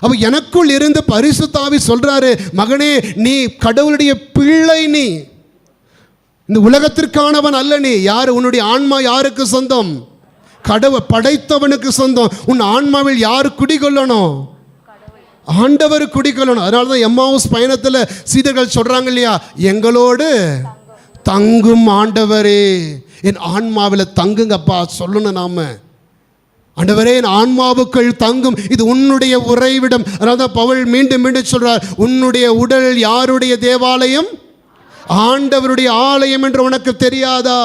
அப்ப எனக்குள் இருந்து பரிசுத்த ஆவி சொல்றாரு, மகனே நீ கடவுளுடைய பிள்ளை, நீ இந்த உலகத்திற்கானவன் அல்ல. நீ யார்? உன்னுடைய ஆன்மா யாருக்கு சொந்தம்? கடவுள் படைத்தவனுக்கு சொந்தம். உன் ஆன்மாவில் யார் குடிகொள்ளணும்? ஆண்டவர் குடிகொள்ளணும். அதனால தான் எம்மாவுஸ் பயணத்தில் சீடர்கள் சொல்றாங்க இல்லையா, எங்களோடு தங்கும் ஆண்டவரே, என் ஆன்மாவில் தங்குங்கப்பா சொல்லணும் நாம. ஆண்டவரே என் ஆன்மாவுக்குள் தங்கும், இது உன்னுடைய உறைவிடம். அதனால தான் பவுல் மீண்டும் மீண்டும் சொல்றார், உன்னுடைய உடல் யாருடைய தேவாலயம்? ஆண்டவருடைய ஆலயம் என்று உனக்கு தெரியாதா?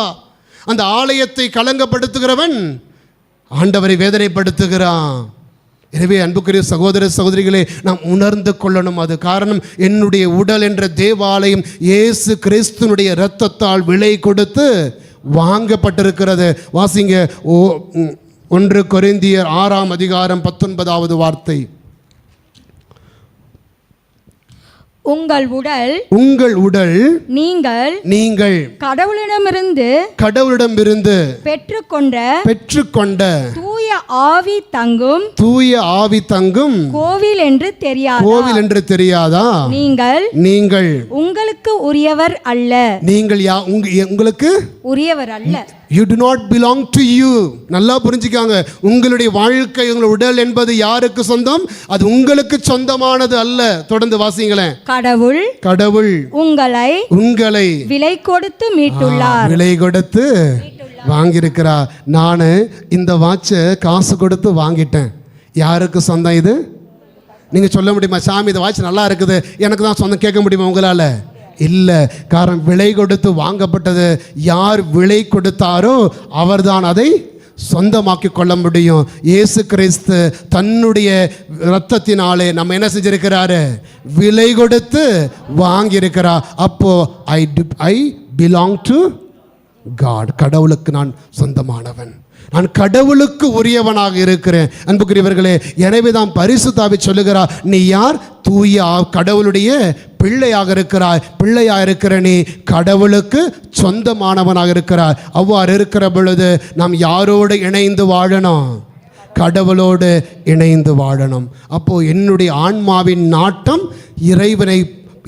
அந்த ஆலயத்தை களங்கப்படுத்துகிறவன் ஆண்டவரை வேதனைப்படுத்துகிறான். எனவே அன்புக்குரிய சகோதர சகோதரிகளே, நாம் உணர்ந்து கொள்ளணும். அது காரணம், என்னுடைய உடல் என்ற தேவாலயம் இயேசு கிறிஸ்துனுடைய இரத்தத்தால் விலை கொடுத்து வாங்கப்பட்டிருக்கிறது. வாசிங்க 1 கொரிந்தியர் 6ஆம் அதிகாரம் 19வது வார்த்தை. உங்கள் உடல் நீங்கள் கடவுளிடமிருந்து பெற்றுக்கொண்ட தூய ஆவி தங்கும் கோவில் என்று தெரியாதா? நீங்கள் உங்களுக்கு உரியவர் அல்ல. நீங்கள் உங்களுக்கு உரியவர் அல்ல. You do not belong to you. நல்லா புரிஞ்சுக்காங்க. உங்களுடைய வாழ்க்கை, உங்களுடைய உடல் என்பது யாருக்கு சொந்தம்? அது உங்களுக்கு சொந்தமானது அல்ல. தொடர்ந்து வாசிங்களேன். கடவுள் உங்களை விலை கொடுத்து மீட்டுள்ளார். விலை கொடுத்து வாங்கியிருக்கிறார். நான் இந்த வாட்சை காசு கொடுத்து வாங்கிட்டேன். யாருக்கு சொந்தம் இது? நீங்க சொல்ல முடியுமா, சாமி இந்த வாட்ச் நல்லா இருக்குது, எனக்கு தான் சொந்தம் கேட்க முடியுமா உங்களால? இல்லை. காரணம், விலை கொடுத்து வாங்கப்பட்டது. யார் விலை கொடுத்தாரோ அவர்தான் அதை சொந்தமாக்கி கொள்ள முடியும். இயேசு கிறிஸ்து தன்னுடைய இரத்தத்தினாலே நம்ம என்ன செஞ்சிருக்கிறாரு? விலை கொடுத்து வாங்கியிருக்கிறார். அப்போ ஐ பிலாங் டு காட். கடவுளுக்கு நான் சொந்தமானவன். நான் கடவுளுக்கு உரியவனாக இருக்கிறேன். அன்புக்குரியவர்களே, எனவே தான் பரிசுத்த ஆவி சொல்லுகிறார், நீ யார்? தூய கடவுளுடைய பிள்ளையாக இருக்கிறாய். பிள்ளையாக இருக்கிற நீ கடவுளுக்கு சொந்தமானவனாக இருக்கிறாய். அவ்வாறு இருக்கிற பொழுது நாம் யாரோடு இணைந்து வாழணும்? கடவுளோடு இணைந்து வாழணும். அப்போ என்னுடைய ஆன்மாவின் நாட்டம்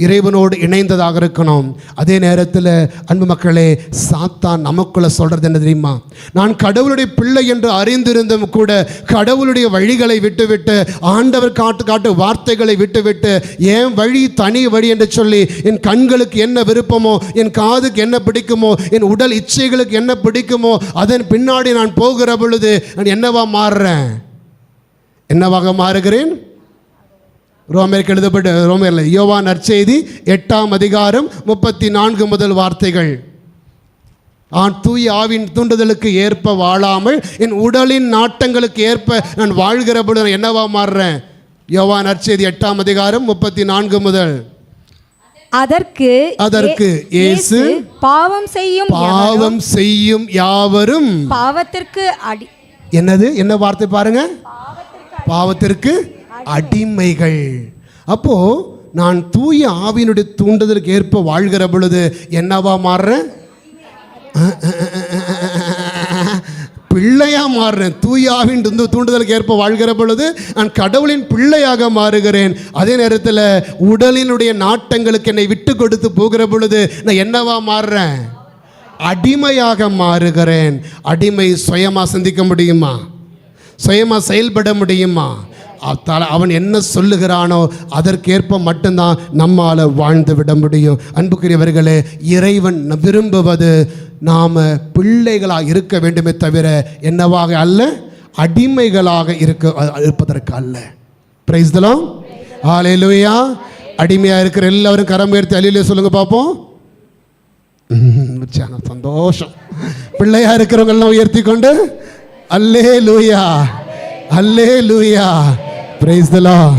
இறைவனோடு இணைந்ததாக இருக்கணும். அதே நேரத்தில் அன்பு மக்களே, சாத்தான் நமக்குள்ள சொல்றது என்ன தெரியுமா? நான் கடவுளுடைய பிள்ளை என்று அறிந்திருந்தும் கூட கடவுளுடைய வழிகளை விட்டுவிட்டு, ஆண்டவர் காட்டு வார்த்தைகளை விட்டுவிட்டு, என் வழி தனி வழி என்று சொல்லி, என் கண்களுக்கு என்ன விருப்பமோ, என் காதுக்கு என்ன பிடிக்குமோ, என் உடல் இச்சைகளுக்கு என்ன பிடிக்குமோ, அதன் பின்னாடி நான் போகிற பொழுது நான் என்னவாக மாறுகிறேன்? ரோமருக்கு எழுதப்பட்ட ரோமரில் யோவான் நற்செய்தி 8ஆம் அதிகாரம் 34 முதல் வார்த்தைகள். தூய ஆவின் தூண்டுதலுக்கு ஏற்ப வாழாமல் என் உடலின் நாட்டங்களுக்கு ஏற்ப நான் வாழ்கிற பொழுது நான் என்னவா மாறுறேன்? யோவான் நற்செய்தி 8ஆம் அதிகாரம் 34 முதல். அதற்கு இயேசு பாவம் செய்யும் யாவரும் பாவத்திற்கு என்ன வார்த்தை பாருங்க? பாவத்திற்கு அடிமைகள். அப்போ நான் தூய ஆவியினுடைய தூண்டுதலுக்கு ஏற்ப வாழ்கிற பொழுது என்னவா மாறுறேன்? பிள்ளையா மாறுறேன். தூய ஆவின் தூண்டுதலுக்கு ஏற்ப வாழ்கிற பொழுது நான் கடவுளின் பிள்ளையாக மாறுகிறேன். அதே நேரத்தில் உடலினுடைய நாட்டங்களுக்கு என்னை விட்டு கொடுத்து போகிற பொழுது நான் என்னவா மாறுறேன்? அடிமையாக மாறுகிறேன். அடிமை சுயமா சிந்திக்க முடியுமா? சுயமா செயல்பட முடியுமா? அவன் என்ன சொல்லுகிறானோ அதற்கேற்ப மட்டும்தான் நம்மால் வாழ்ந்து விட முடியும். அன்புக்குரியவர்களே, இறைவன் விரும்புவது நாம் பிள்ளைகளாக இருக்க வேண்டுமே தவிர என்னவாக அல்ல, அடிமைகளாக இருப்பதற்கு அல்ல. Praise the Lord. ஹல்லேலூயா. அடிமையாக இருக்கிற எல்லாரும் கரம் உயர்த்தி அல்லேலூயா சொல்லுங்க பார்ப்போம். சந்தோஷம். பிள்ளையா இருக்கிறவங்க எல்லாம் உயர்த்தி கொண்டு அல்லேலூயா, அல்லேலூயா, பிரைஸ் தி லார்ட்,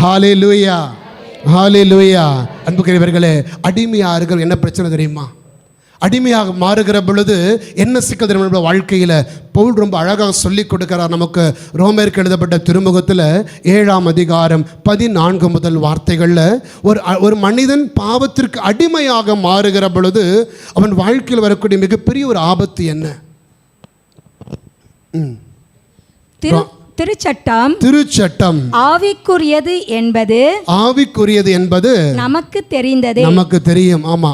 ஹல்லேலூயா, ஹல்லேலூயா. அன்புக்குரியவர்களே, அடிமையாக இருக்கிற என்ன பிரச்சனை தெரியுமா? அடிமையாக மாறுகிற பொழுது என்ன சிக்கல் தெரியுமா? வாழ்க்கையில் பவுல் ரொம்ப அழகாக சொல்லி கொடுக்கிறார் நமக்கு. ரோமருக்கு எழுதப்பட்ட திருமுகத்தில் 7ஆம் அதிகாரம் 14 முதல் வார்த்தைகளில் ஒரு மனிதன் பாவத்திற்கு அடிமையாக மாறுகிற பொழுது அவன் வாழ்க்கையில் வரக்கூடிய மிகப்பெரிய ஒரு ஆபத்து என்ன? திருச்சட்டம் ஆவிக்குரியது என்பது நமக்கு தெரியும். ஆமா.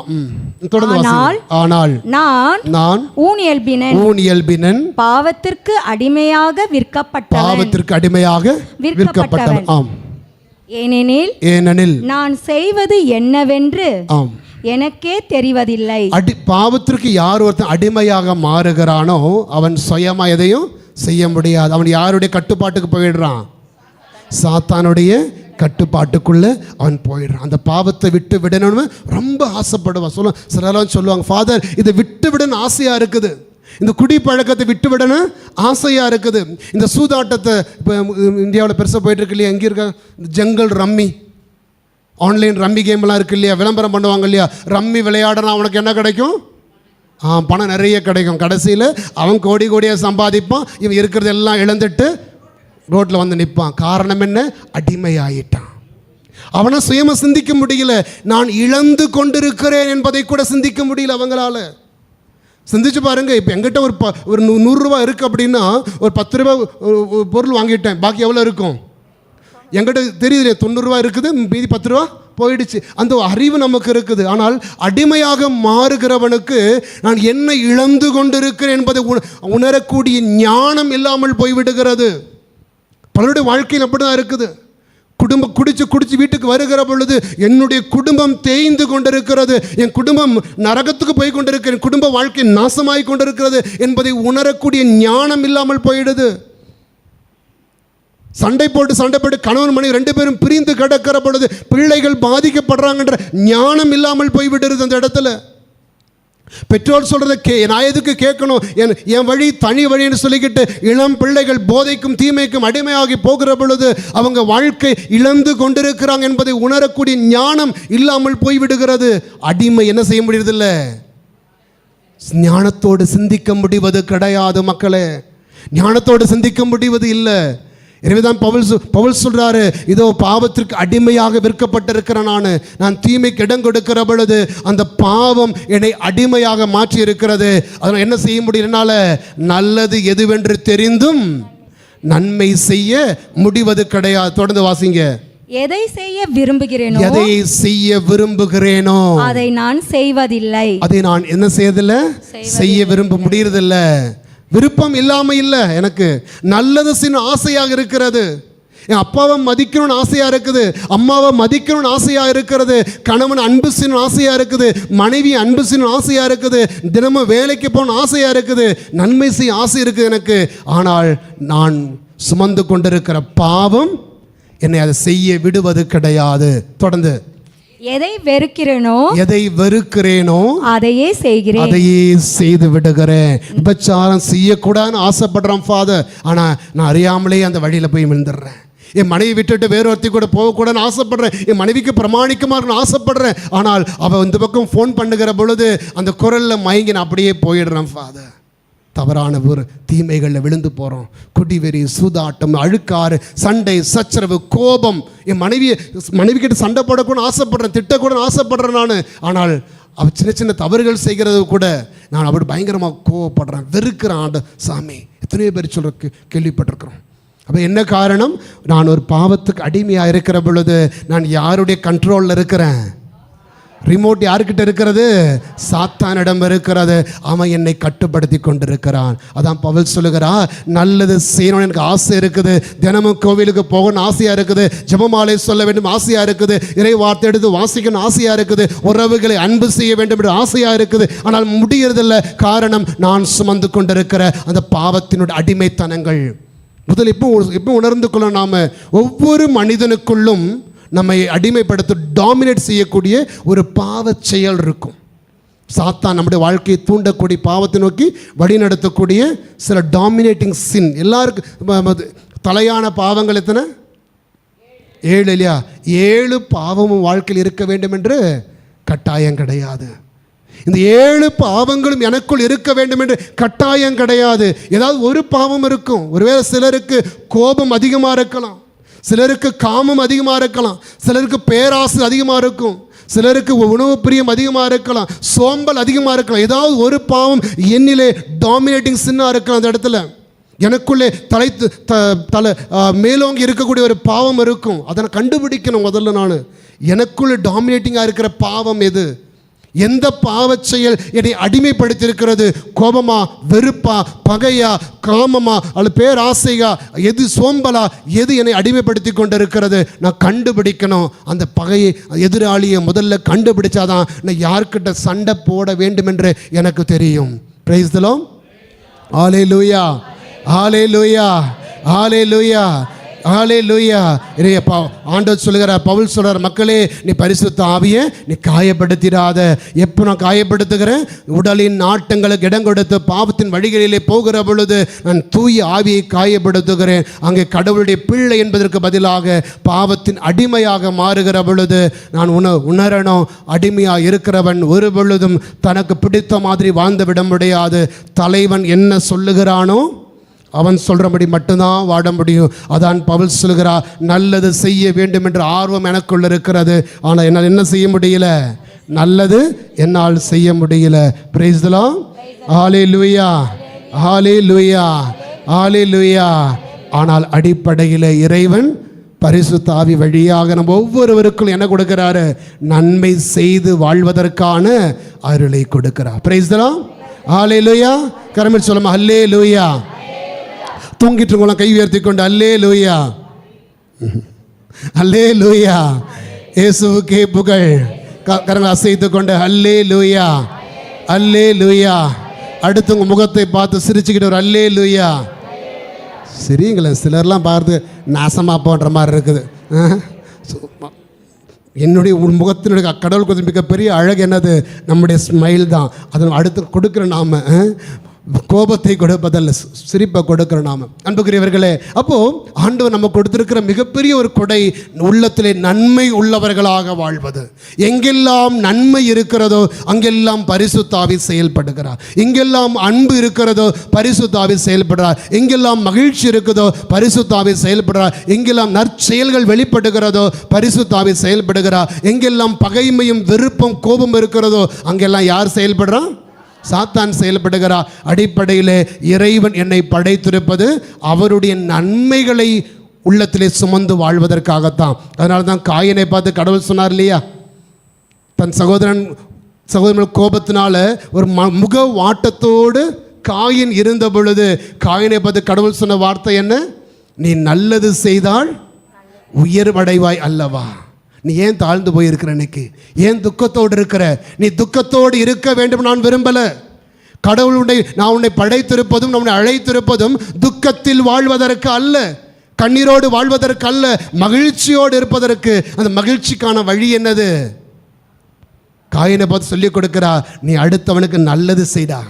ஆனால் நான் ஊனியல்பினன் பாவத்திற்கு அடிமையாக விற்கப்பட்டவன். ஆம். ஏனெனில் நான் செய்வது என்னவென்று எனக்கே தெரிவதில்லை. பாவத்திற்கு யார் ஒருத்தன் அடிமையாக மாறுகிறானோ அவன் சுயமா எதையும் செய்ய முடியாது. அவன் யாருடைய கட்டுப்பாட்டுக்கு போயிடுறான்? சாத்தானுடைய கட்டுப்பாட்டுக்குள்ள அவன் போயிடுறான். அந்த பாவத்தை விட்டு விடணும்னு ரொம்ப ஆசைப்படுவான். சிலரெல்லாம் சொல்லுவாங்க, ஃபாதர் இதை விட்டு விடணும் ஆசையாக இருக்குது, இந்த குடி பழக்கத்தை விட்டு விடணும் ஆசையாக இருக்குது, இந்த சூதாட்டத்தை இப்போ இந்தியாவில் பெருசாக போயிட்டு இருக்கு இல்லையா, எங்கே இருக்க ஜங்கல் ரம்மி, ஆன்லைன் ரம்மி கேம்லாம் இருக்குது இல்லையா, விளம்பரம் பண்ணுவாங்க இல்லையா, ரம்மி விளையாடனா அவனுக்கு என்ன கிடைக்கும்? பணம் நிறைய கிடைக்கும். கடைசியில் அவன் கோடியாக சம்பாதிப்பான், இவன் இருக்கிறது எல்லாம் இழந்துட்டு ரோட்டில் வந்து நிற்பான். காரணம் என்ன? அடிமையாயிட்டான். அவனை சுயமாக சிந்திக்க முடியல. நான் இழந்து கொண்டிருக்கிறேன் என்பதை கூட சிந்திக்க முடியல அவங்களால. சிந்திச்சு பாருங்க. இப்போ எங்கிட்ட ஒரு 100 ரூபா இருக்குது அப்படின்னா ஒரு 10 ரூபா பொருள் வாங்கிட்டேன், பாக்கி எவ்வளோ இருக்கும்? எங்கிட்ட தெரியுது 90 ரூபா இருக்குது, மீதி 10 ரூபா போயிடுச்சு. அந்த அறிவு நமக்கு இருக்குது. ஆனால் அடிமையாக மாறுகிறவனுக்கு நான் என்ன இழந்து கொண்டிருக்கிறேன் என்பதை உணரக்கூடிய ஞானம் இல்லாமல் போய்விடுகிறது. பலருடைய வாழ்க்கையில் அப்படி தான் இருக்குது. குடிச்சு வீட்டுக்கு வருகிற பொழுது என்னுடைய குடும்பம் தேய்ந்து கொண்டிருக்கிறது, என் குடும்பம் நரகத்துக்கு போய் கொண்டிருக்கிறேன், குடும்ப வாழ்க்கை நாசமாய் கொண்டிருக்கிறது என்பதை உணரக்கூடிய ஞானம் இல்லாமல் போயிடுது. சண்டை போட்டு கணவன் மனைவி 2 பேரும் பிரிந்து கிடக்கிற பொழுது பிள்ளைகள் பாதிக்கப்படுறாங்கன்ற ஞானம் இல்லாமல் போய்விடுறது. அந்த இடத்துல பெற்றோர் சொல்றதை நான் எதுக்கு கேட்கணும், என் வழி தனி வழின்னு சொல்லிக்கிட்டு இளம் பிள்ளைகள் போதைக்கும் தீமைக்கும் அடிமையாகி போகிற பொழுது அவங்க வாழ்க்கை இழந்து கொண்டிருக்கிறாங்க என்பதை உணரக்கூடிய ஞானம் இல்லாமல் போய்விடுகிறது. அடிமை என்ன செய்ய முடியறதில்லை, ஞானத்தோடு சிந்திக்க முடிவது கிடையாது மக்களே. ஞானத்தோடு சிந்திக்க முடிவது இல்லை. எனவேதான் பவுல் சொல்றாரு, இதோ பாவத்திற்கு அடிமையாக விற்கப்பட்டிருக்கிறேன். நான் தீமைக்கு இடம் கொடுக்கிற பொழுது அந்த பாவம் என்னை அடிமையாக மாற்றி இருக்கிறது. அதனால் என்ன செய்ய முடியும்? என்னால நல்லது எதுவென்று தெரிந்தும் நன்மை செய்ய முடிவது கிடையாது. தொடர்ந்து வாசிங்க. எதை செய்ய விரும்புகிறேனோ, எதை செய்ய விரும்புகிறேனோ அதை நான் செய்வதில்லை. அதை நான் என்ன செய்யறதில்லை? செய்ய விரும்ப முடியறதில்லை. விருப்பம் இல்லாம இல்லை, எனக்கு நல்லது செய்ய ஆசையாக இருக்கிறது. என் அப்பாவை மதிக்கணும்னு ஆசையாக இருக்குது, அம்மாவை மதிக்கணும்னு ஆசையாக இருக்கிறது, கணவன் அன்பு செய்யணும் ஆசையாக இருக்குது, மனைவி அன்பு செய்யணும் ஆசையாக இருக்குது, தினமும் வேலைக்கு போகணும் ஆசையாக இருக்குது, நன்மை செய்ய ஆசை இருக்குது எனக்கு. ஆனால் நான் சுமந்து கொண்டிருக்கிற பாவம் என்னை அதை செய்ய விடுவது கிடையாது. தொடர்ந்து. எதை வெறுக்கிறேனோ, எதை வெறுக்கிறேனோ அதையே செய்கிறேன், அதையே செய்து விடுகிறேன். விபச்சாரம் செய்யக்கூடாதுன்னு ஆசைப்படுறேன் ஃபாதர், ஆனால் நான் அறியாமலே அந்த வழியில் போய் விழுந்துடுறேன். என் மனைவி விட்டுட்டு வேறு ஒருத்தி கூட போகக்கூடாதுன்னு ஆசைப்படுறேன், என் மனைவிக்கு பிரமாணிக்கமாக இருக்கணும்னு ஆசைப்படுறேன். ஆனால் அவள் இந்த பக்கம் ஃபோன் பண்ணுகிற பொழுது அந்த குரலில் மயங்கி நான் அப்படியே போயிடுறேன் ஃபாதர். தவறான ஒரு தீமைகளில் விழுந்து போகிறோம். குடிவெறி, சூதாட்டம், அழுக்காறு, சண்டை, சச்சரவு, கோபம். என் மனைவி கிட்ட சண்டை போடக்கூட ஆசைப்படுறேன், திட்டக்கூட ஆசைப்படுறேன் நான். ஆனால் அவள் சின்ன சின்ன தவறுகள் செய்கிறது கூட நான் அப்படி பயங்கரமாக கோவப்படுறேன், வெறுக்கிறேன். சாமி, எத்தனையோ பேர் சொல்கிற கேள்விப்பட்டிருக்கிறோம். அப்போ என்ன காரணம்? நான் ஒரு பாவத்துக்கு அடிமையாக இருக்கிற பொழுது நான் யாருடைய கண்ட்ரோலில் இருக்கிறேன்? ரிமோட் யாருக்கிட்ட இருக்கிறது? சாத்தானிடம் இருக்கிறது. அவன் என்னை கட்டுப்படுத்தி கொண்டிருக்கிறான். அதான் பவுல் சொல்லுகிறா, நல்லது செய்யணும்னு எனக்கு ஆசை இருக்குது, தினமும் கோவிலுக்கு போகணும்னு ஆசையாக இருக்குது, ஜெபமாலை சொல்ல வேண்டும் ஆசையாக இருக்குது, இறை வார்த்தை எடுத்து வாசிக்கணும் ஆசையாக இருக்குது, உறவுகளை அன்பு செய்ய வேண்டும் என்று ஆசையாக இருக்குது. ஆனால் முடியறதில்லை. காரணம், நான் சுமந்து கொண்டிருக்கிற அந்த பாவத்தினுடைய அடிமைத்தனங்கள். முதல் இப்போ உணர்ந்து கொள்ள, நாம் ஒவ்வொரு மனிதனுக்குள்ளும் நம்மை அடிமைப்படுத்த டாமினேட் செய்யக்கூடிய ஒரு பாவ செயல் இருக்கும். சாத்தான் நம்முடைய வாழ்க்கையை தூண்டக்கூடிய, பாவத்தை நோக்கி வழிநடத்தக்கூடிய சில டாமினேட்டிங் சின். எல்லாருக்கும் தலையான பாவங்கள் எத்தனை? 7 இல்லையா? 7 பாவமும் வாழ்க்கையில் இருக்க வேண்டும் என்று கட்டாயம் கிடையாது. இந்த 7 பாவங்களும் எனக்குள் இருக்க வேண்டும் என்று கட்டாயம் கிடையாது. ஏதாவது ஒரு பாவம் இருக்கும். ஒருவேளை சிலருக்கு கோபம் அதிகமாக இருக்கலாம், சிலருக்கு காமம் அதிகமாக இருக்கலாம், சிலருக்கு பேராசை அதிகமாக இருக்கும், சிலருக்கு உணவு பிரியம் அதிகமாக இருக்கலாம், சோம்பல் அதிகமாக இருக்கலாம். ஏதாவது ஒரு பாவம் என்னிலே டாமினேட்டிங் சின்னாக இருக்கலாம். அந்த இடத்துல எனக்குள்ளே தலை மேலோங்கி இருக்கக்கூடிய ஒரு பாவம் இருக்கும். அதை கண்டுபிடிக்கணும். முதல்ல நான் எனக்குள்ளே டாமினேட்டிங்காக இருக்கிற பாவம் எது? எந்த பாவச் செயல் என்னை அடிமைப்படுத்தியிருக்கிறது? கோபமா, வெறுப்பா, பகையா, காமமா, அல்லது பேராசையா, எது சோம்பலா, எது என்னை அடிமைப்படுத்தி கொண்டிருக்கிறது? நான் கண்டுபிடிக்கணும். அந்த பகையை, எதிராளியை முதல்ல கண்டுபிடிச்சாதான் நான் யார்கிட்ட சண்டை போட வேண்டும் என்று எனக்கு தெரியும். Price the Lord. Hallelujah, hallelujah, hallelujah, ஹல்லேலூயா. இறையப்பா ஆண்டவர் சொல்லுகிறார், பவுல் சொல்கிறார், மக்களே, நீ பரிசுத்த ஆவியை நீ காயப்படுத்திடாத. எப்போ நான் காயப்படுத்துகிறேன்? உடலின் நாட்டங்களுக்கு இடம் கொடுத்து பாவத்தின் வழிகளிலே போகிற பொழுது நான் தூய ஆவியை காயப்படுத்துகிறேன். அங்கே கடவுளுடைய பிள்ளை என்பதற்கு பதிலாக பாவத்தின் அடிமையாக மாறுகிற பொழுது நான் உணரணும், அடிமையாக இருக்கிறவன் ஒரு பொழுதும் தனக்கு பிடித்த மாதிரி வாழ்ந்து விட முடியாது. தலைவன் என்ன சொல்லுகிறானோ அவன் சொல்கிறபடி மட்டும்தான் வாழ முடியும். அதான் பவுல் சொல்கிறார், நல்லது செய்ய வேண்டும் என்ற ஆர்வம் எனக்குள்ள இருக்கிறது, ஆனால் என்னால் என்ன செய்ய முடியல? நல்லது என்னால் செய்ய முடியல. Praise the Lord. Hallelujah, hallelujah, hallelujah. ஆனால் அடிப்படையில் இறைவன் பரிசுத்த ஆவி வழியாக நம்ம ஒவ்வொருவருக்கும் என்ன கொடுக்கிறாரு? நன்மை செய்து வாழ்வதற்கான அருளை கொடுக்கிறார். Price the Lord. ஹல்லேலூயா. கரமிட்டு சொல்லுமா, ஹல்லேலூயா. தூங்கிட்டு இருக்கோம், கை உயர்த்தி கொண்டு அல்லேலூயா, அல்லேலூயா, இயேசுவுக்கே புகழ். கரங்களை அசைத்து கொண்டு அல்லேலூயா, அல்லேலூயா. அடுத்து உங்கள் முகத்தை பார்த்து சிரிச்சுக்கிட்டு ஒரு அல்லேலூயா. சரிங்களேன், சிலர்லாம் பார்த்து நாசமாக போன்ற மாதிரி இருக்குது. என்னுடைய முகத்தினுடைய கடவுள் கொஞ்சம் மிகப்பெரிய அழகு என்னது? நம்முடைய ஸ்மைல் தான். அதை அடுத்து கொடுக்குற நாம் கோபத்தை கொடுப்பதல்ல, சிரிப்பை கொடுக்கிற நாம. அன்புக்குரியவர்களே, அப்போ ஆண்டவர் நம்ம கொடுத்திருக்கிற மிகப்பெரிய ஒரு கொடை உள்ளத்திலே நன்மை உள்ளவர்களாக வாழ்வது. எங்கெல்லாம் நன்மை இருக்கிறதோ அங்கெல்லாம் பரிசுத்த ஆவி செயல்படுகிறார். எங்கெல்லாம் அன்பு இருக்கிறதோ பரிசுத்த ஆவி செயல்படுறார். எங்கெல்லாம் மகிழ்ச்சி இருக்குதோ பரிசுத்த ஆவி செயல்படுறார். எங்கெல்லாம் நற்செயல்கள் வெளிப்படுகிறதோ பரிசுத்த ஆவி செயல்படுகிறார். எங்கெல்லாம் பகைமையும் வெறுப்பும் கோபம் இருக்கிறதோ அங்கெல்லாம் யார் செயல்படுறான்? சாத்தான் செயல்படுகிறார். அடிப்படையிலே இறைவன் என்னை படைத்திருப்பது அவருடைய நன்மைகளை உள்ளத்திலே சுமந்து வாழ்வதற்காகத்தான். அதனால தான் காயினை பார்த்து கடவுள் சொன்னார் இல்லையா, தன் சகோதரன் கோபத்தினால ஒரு முக வாட்டத்தோடு காயின் இருந்த பொழுது காயினை பார்த்து கடவுள் சொன்ன வார்த்தை என்ன? நீ நல்லது செய்தால் உயர்வடைவாய் அல்லவா? நீ ஏன் தாழ்ந்து போயிருக்கிற? இன்னைக்கு ஏன் துக்கத்தோடு இருக்கிற? நீ துக்கத்தோடு இருக்க வேண்டும் நான் விரும்பல. கடவுளுடைய நான் உன்னை படைத்திருப்பதும் நான் உன்னை அழைத்திருப்பதும் துக்கத்தில் வாழ்வதற்கு அல்ல, கண்ணீரோடு வாழ்வதற்கு அல்ல, மகிழ்ச்சியோடு இருப்பதற்கு. அந்த மகிழ்ச்சிக்கான வழி என்னது? காயினை பார்த்து சொல்லிக் கொடுக்கிறா, நீ அடுத்தவனுக்கு நல்லது செய்டா.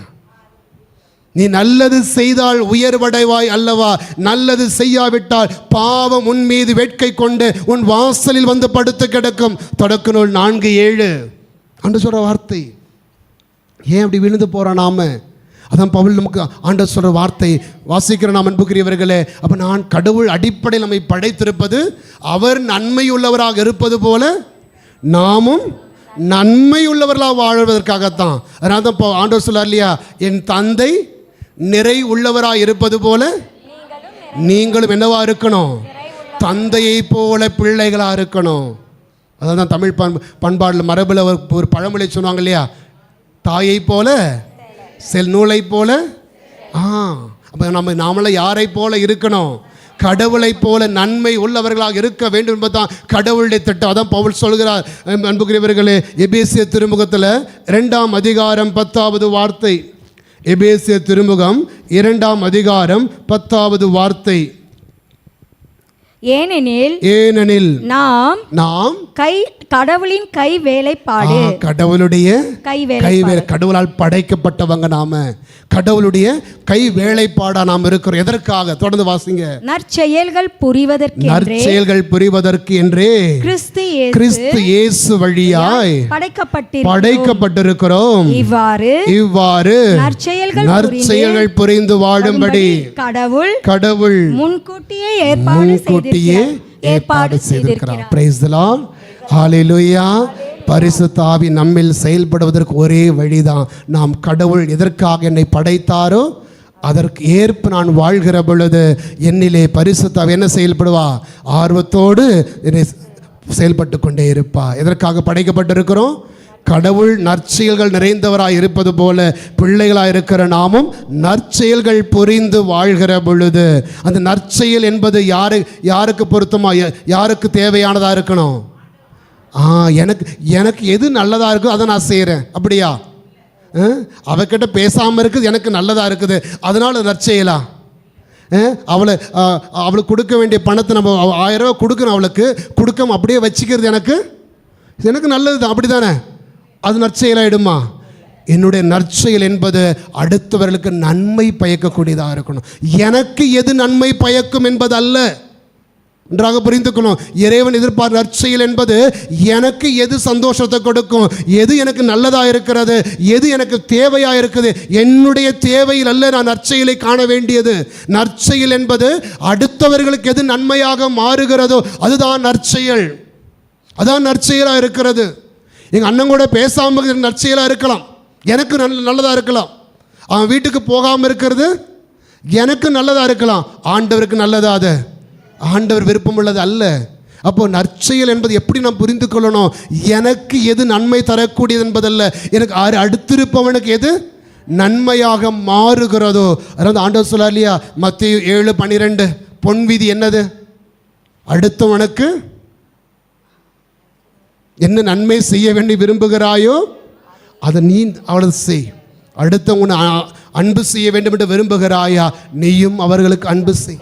நீ நல்லது செய்தால் உயர்வடைவாய் அல்லவா? நல்லது செய்யாவிட்டால் பாவம் உன் மீது வேட்கை கொண்டு உன் வாசலில் வந்து படுத்து கிடக்கும். தொடக்க நூல் 4:7 ஆண்டு சொல்ற வார்த்தை. ஏன் அப்படி விழுந்து போறோம் நாம? அதான் பவுல் நமக்கு ஆண்டு சொல்ற வார்த்தை வாசிக்கிற நாம். அன்புக்குரியவர்களே, அப்ப நான் கடவுள் அடிப்படையில் நம்மை படைத்திருப்பது அவர் நன்மை உள்ளவராக இருப்பது போல நாமும் நன்மை உள்ளவர்களாக வாழ்வதற்காகத்தான். அதனால தான் ஆண்டவர் சொல்லார் இல்லையா, என் தந்தை நிறை உள்ளவராக இருப்பது போல நீங்களும் என்னவா இருக்கணும்? தந்தையை போல பிள்ளைகளா இருக்கணும். அதான் தமிழ் பண்பாடில் மரபில் ஒரு பழமொழி சொன்னாங்க இல்லையா, தாயை போல நூலை போல. அப்போ நாமெல்லாம் யாரை போல இருக்கணும்? கடவுளை போல நன்மை உள்ளவர்களாக இருக்க வேண்டும் என்பதுதான் கடவுளுடைய திட்டம். அதான் பவுல் சொல்கிறார். அன்புக்குரியவர்களே, எபேசிய திருமுகத்தில் 2ஆம் அதிகாரம் 10வது வார்த்தை. எபேசிய திருமுகம் 2ஆம் அதிகாரம் 10வது வார்த்தை. ஏனெனில் நாம் கடவுளின் கை வேலைப்பாடு. கடவுளுடைய கைவேலை, கடவுளால் படைக்கப்பட்டவங்க நாம. கடவுளுடைய கை வேலைப்பாடா நாம் இருக்கிறோம். எதற்காக? தொடர்ந்து வாசிங்க. நற்செயல்கள் புரிவதற்கு என்றே கிறிஸ்து இயேசு வழியாய் படைக்கப்பட்டிருக்கிறோம். இவ்வாறு நற்செயல்கள் புரிந்து வாழும்படி கடவுள் முன்கூட்டியே ஏற்பாடு செய்திருக்கிறார். பிரைஸ் தி லார்ட், ஹalleluya. பரிசுத்த ஆவி நம்மில் செயல்படுவதற்கு ஒரே வழிதான். நாம் கடவுள் எதற்காக என்னை படைத்தாரோ அதற்கு ஏற்ப நான் வாழ்கிற பொழுது என்னிலே பரிசுத்த ஆவி என்ன செயல்படுவா? ஆர்வத்தோடு செயல்பட்டு கொண்டே இருப்பா. எதற்காக படைக்கப்பட்டிருக்கிறோம்? கடவுள் நற்செயல்கள் நிறைந்தவராய் இருப்பது போல பிள்ளைகளாக இருக்கிற நாமும் நற்செயல்கள் புரிந்து வாழ்கிற பொழுது அந்த நற்செயல் என்பது யாருக்கு பொருத்தமா, யாருக்கு தேவையானதாக இருக்கணும்? எனக்கு எது நல்லதாக இருக்கோ அதை நான் செய்கிறேன். அப்படியா? அவகிட்ட பேசாமல் இருக்குது எனக்கு நல்லதாக இருக்குது, அதனால நற்செயலா? அவளுக்கு கொடுக்க வேண்டிய பணத்தை நம்ம 1000 ரூபா கொடுக்கணும், அவளுக்கு கொடுக்காம அப்படியே வச்சுக்கிறது எனக்கு நல்லது தான், அப்படி தானே? அது நற்செயலாயிடுமா? என்னுடைய நற்செயல் என்பது அடுத்தவர்களுக்கு நன்மை பயக்கக்கூடியதாக இருக்கணும். எனக்கு எது நன்மை பயக்கும் என்பது அல்ல, நன்றாக புரிந்துக்கணும். இறைவன் எதிர்பார்த்த நற்செயல் என்பது எனக்கு எது சந்தோஷத்தை கொடுக்கும், எது எனக்கு நல்லதாக இருக்கிறது, எது எனக்கு தேவையாக இருக்குது, என்னுடைய தேவையில் அல்ல நான் நற்செயலை காண வேண்டியது. நற்செயல் என்பது அடுத்தவர்களுக்கு எது நன்மையாக மாறுகிறதோ அதுதான் நற்செயல். அதான் நற்செயலாக இருக்கிறது. எங்கள் அண்ணன் கூட பேசாமல் நற்செயலாக இருக்கலாம், எனக்கு நல்லதாக இருக்கலாம். அவன் வீட்டுக்கு போகாமல் இருக்கிறது எனக்கு நல்லதாக இருக்கலாம், ஆண்டவருக்கு நல்லதா? அது ஆண்டவர் விருப்பம் உள்ளது அல்ல. அப்போது நற்செயல் என்பது எப்படி நாம் புரிந்து கொள்ளணும்? எனக்கு எது நன்மை தரக்கூடியது என்பதல்ல, எனக்கு அடுத்திருப்பவனுக்கு எது நன்மையாக மாறுகிறதோ. அதாவது ஆண்டவர் சொல்ல இல்லையா, மத்தேயு 7:12 பொன் விதி என்னது? அடுத்தவனுக்கு என்ன நன்மை செய்ய வேண்டி விரும்புகிறாயோ அதை நீ அவளை செய். அடுத்தவங்க அன்பு செய்ய வேண்டும் என்று விரும்புகிறாயா, நீயும் அவர்களுக்கு அன்பு செய்.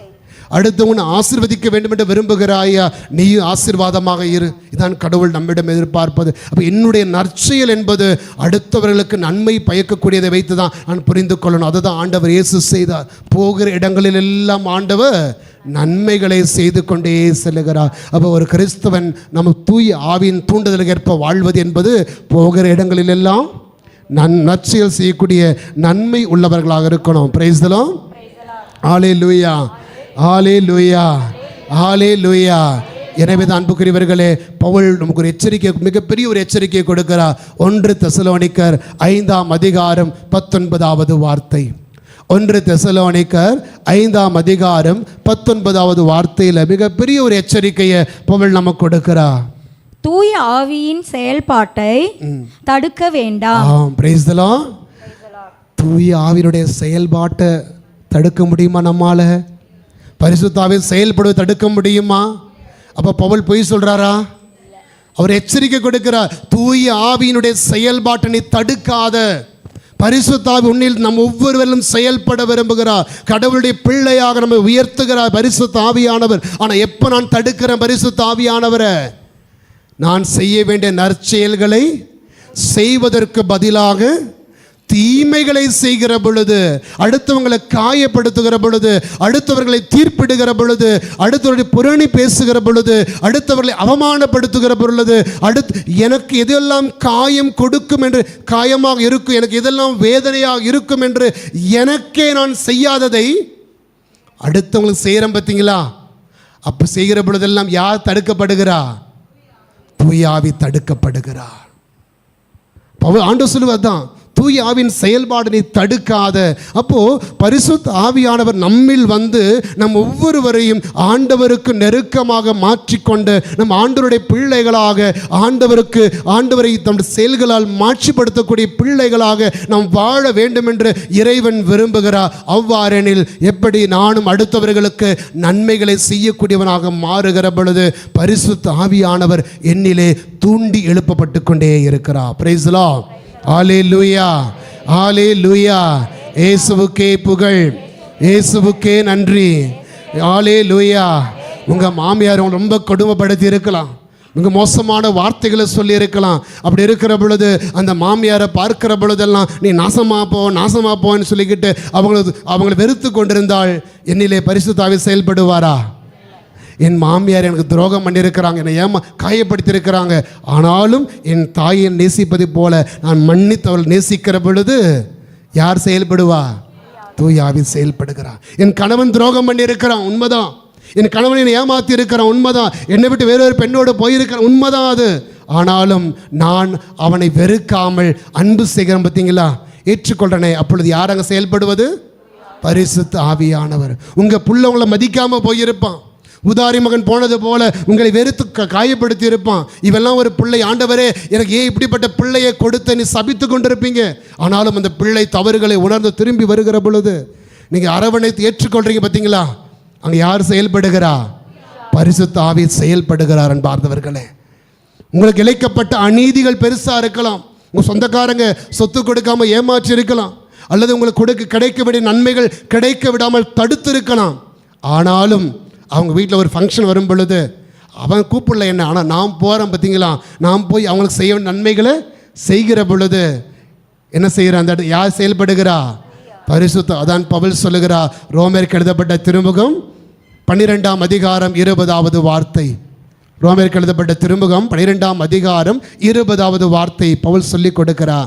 அடுத்தவன் ஆசீர்வதிக்க வேண்டும் என்று விரும்புகிறாயா, நீயும் ஆசீர்வாதமாக இரு. இதான் கடவுள் நம்மிடம் எதிர்பார்ப்பது. அப்போ என்னுடைய நற்செயல் என்பது அடுத்தவர்களுக்கு நன்மை பயக்கக்கூடியதை வைத்து தான் நான் புரிந்து கொள்ளணும். அதை தான் ஆண்டவர் இயேசு செய்தார். போகிற இடங்களில் எல்லாம் ஆண்டவர் நன்மைகளை செய்து கொண்டே செல்லுகிறார். அப்போ ஒரு கிறிஸ்தவன் நம்ம தூய ஆவியின் தூண்டுதலுக்கு ஏற்ப வாழ்வது என்பது போகிற இடங்களிலெல்லாம் நற்செயல் செய்யக்கூடிய நன்மை உள்ளவர்களாக இருக்கணும். Praise the Lord. Hallelujah, hallelujah, hallelujah. எனவே தான் அன்புக்குரியவர்களே, பவுல் நமக்கு ஒரு எச்சரிக்கை, மிகப்பெரிய ஒரு எச்சரிக்கை கொடுக்கிறார். 1 தெசலோனிக்கர் 5ஆம் அதிகாரம் 19வது வார்த்தை. 1 தெசலோனிக்கர் 5ஆம் அதிகாரம் 19வது வார்த்தையில் மிகப்பெரிய ஒரு எச்சரிக்கையை பவுல் நமக்கு கொடுக்கிறார். தூய ஆவியின் செயல்பாட்டை தடுக்க வேண்டாம். Price the Lord. தூய ஆவியினுடைய செயல்பாட்டை தடுக்க முடியுமா? நம்மால பரிசுத்த ஆவி செயல்படுவதை தடுக்க முடியுமா? அப்போ பவுல் பொய் சொல்றாரா? அவர் எச்சரிக்கை கொடுக்கிறார். தூய ஆவியினுடைய செயல்பாட்டை நீ தடுக்காத. பரிசுத்த ஆவி உன்னில் நம் ஒவ்வொருவரும் செயல்பட விரும்புகிறார். கடவுளுடைய பிள்ளையாக நம்ம உயர்த்துகிறார் பரிசுத்த ஆவியானவர். ஆனால் எப்போ நான் தடுக்கிறேன் பரிசுத்த ஆவியானவரை? நான் செய்ய வேண்டிய நற்செயல்களை செய்வதற்கு பதிலாக தீமைகளை செய்கிற பொழுது, அடுத்தவங்களை காயப்படுத்துகிற பொழுது, அடுத்தவர்களை தீர்ப்பிடுகிற பொழுது, அடுத்தவர்களை புரணி பேசுகிற பொழுது, அடுத்தவர்களை அவமானப்படுத்துகிற பொழுது, எனக்கு எதெல்லாம் காயம் கொடுக்கும் என்று, காயமாக இருக்கும், எனக்கு எதெல்லாம் வேதனையாக இருக்கும் என்று எனக்கே நான் செய்யாததை அடுத்தவங்களுக்கு செய்கிறேன் பார்த்தீங்களா? அப்போ செய்கிற பொழுதெல்லாம் யார் தடுக்கப்படுகிறா? தூய ஆவி தடுக்கப்படுகிறார். ஆண்டவர் சொல்லுவதுதான், தூய ஆவியின் செயல்பாடு நீ தடுக்காத. அப்போ பரிசுத்த ஆவியானவர் நம்மில் வந்து நம் ஒவ்வொருவரையும் ஆண்டவருக்கு நெருக்கமாக மாற்றிக்கொண்டு நம் ஆண்டவருடைய பிள்ளைகளாக ஆண்டவரை தம்முடைய செயல்களால் மாட்சிப்படுத்தக்கூடிய பிள்ளைகளாக நாம் வாழ வேண்டும் என்று இறைவன் விரும்புகிறார். அவ்வாறெனில் எப்படி நானும் அடுத்தவர்களுக்கு நன்மைகளை செய்யக்கூடியவனாக மாறுகிற பொழுது பரிசுத்த ஆவியானவர் என்னிலே தூண்டி எழுப்பப்பட்டு கொண்டே இருக்கிறார். Praise the Lord. Hallelujah, hallelujah. இயேசுவுக்கே புகழ், இயேசுவுக்கே நன்றி. ஹல்லேலூயா. உங்கள் மாமியார் உங்களை ரொம்ப கொடுமைப்படுத்தி இருக்கலாம், மிக மோசமான வார்த்தைகளை சொல்லி இருக்கலாம். அப்படி இருக்கிற பொழுது அந்த மாமியாரை பார்க்கிற பொழுதெல்லாம் நீ நாசமா போன்னு சொல்லிக்கிட்டு அவங்களை வெறுத்து கொண்டிருந்தால் என்னிலே பரிசுத்த ஆவி செயல்படுவாரா? என் மாமியார் எனக்கு துரோகம் பண்ணியிருக்கிறாங்க, என்னை காயப்படுத்தியிருக்கிறாங்க, ஆனாலும் என் தாயை நேசிப்பதை போல நான் மன்னித்தவள் நேசிக்கிற பொழுது யார் செயல்படுவா? தூய ஆவி செயல்படுகிறார். என் கணவன் துரோகம் பண்ணியிருக்கிறான், உண்மைதான். என் கணவனை என்னை ஏமாற்றி இருக்கிறான், உண்மைதான். என்னை விட்டு வேறொரு பெண்ணோடு போயிருக்கிறேன், உண்மைதான் அது. ஆனாலும் நான் அவனை வெறுக்காமல் அன்பு செய்கிறேன் பார்த்தீங்களா, ஏற்றுக்கொள்றனே. அப்பொழுது யார் அங்கே செயல்படுவது? பரிசுத்த ஆவியானவர். உங்கள் புள்ள உங்களை மதிக்காமல் போயிருப்பான், உதாரி மகன் போனது போல உங்களை வெறுத்து காயப்படுத்தி இருப்பான். இவெல்லாம் ஒரு பிள்ளை, ஆண்டவரே எனக்கு ஏன் இப்படிப்பட்ட பிள்ளையை கொடுத்த நீ சபித்து கொண்டிருப்பீங்க. ஆனாலும் அந்த பிள்ளை தவறுகளை உணர்ந்து திரும்பி வருகிற பொழுது நீங்கள் அரவணைத்து ஏற்றுக்கொள்றீங்க பார்த்தீங்களா, அங்கே யார் செயல்படுகிறா? பரிசுத்த ஆவி செயல்படுகிறார். அன்பார்ந்தவர்களே, உங்களுக்கு இழைக்கப்பட்ட அநீதிகள் பெருசாக இருக்கலாம். உங்கள் சொந்தக்காரங்க சொத்து கொடுக்காமல் ஏமாற்றி இருக்கலாம், அல்லது உங்களுக்கு கிடைக்க வேண்டிய நன்மைகள் கிடைக்க விடாமல் தடுத்து இருக்கலாம். ஆனாலும் அவங்க வீட்டில் ஒரு ஃபங்க்ஷன் வரும் பொழுது அவன் கூப்பிடல என்ன, ஆனால் நான் போகிறேன் பார்த்தீங்களா, நான் போய் அவங்களுக்கு செய்ய நன்மைகளை செய்கிற பொழுது என்ன செய்கிற? அந்த யார் செயல்படுகிறா? பரிசுத்த. அதான் பவுல் சொல்லுகிறா, ரோமருக்கு எழுதப்பட்ட திருமுகம் 12ஆம் அதிகாரம் 20வது வார்த்தை. ரோமருக்கு எழுதப்பட்ட திருமுகம் 12ஆம் அதிகாரம் 20வது வார்த்தை பவுல் சொல்லி கொடுக்கிறா.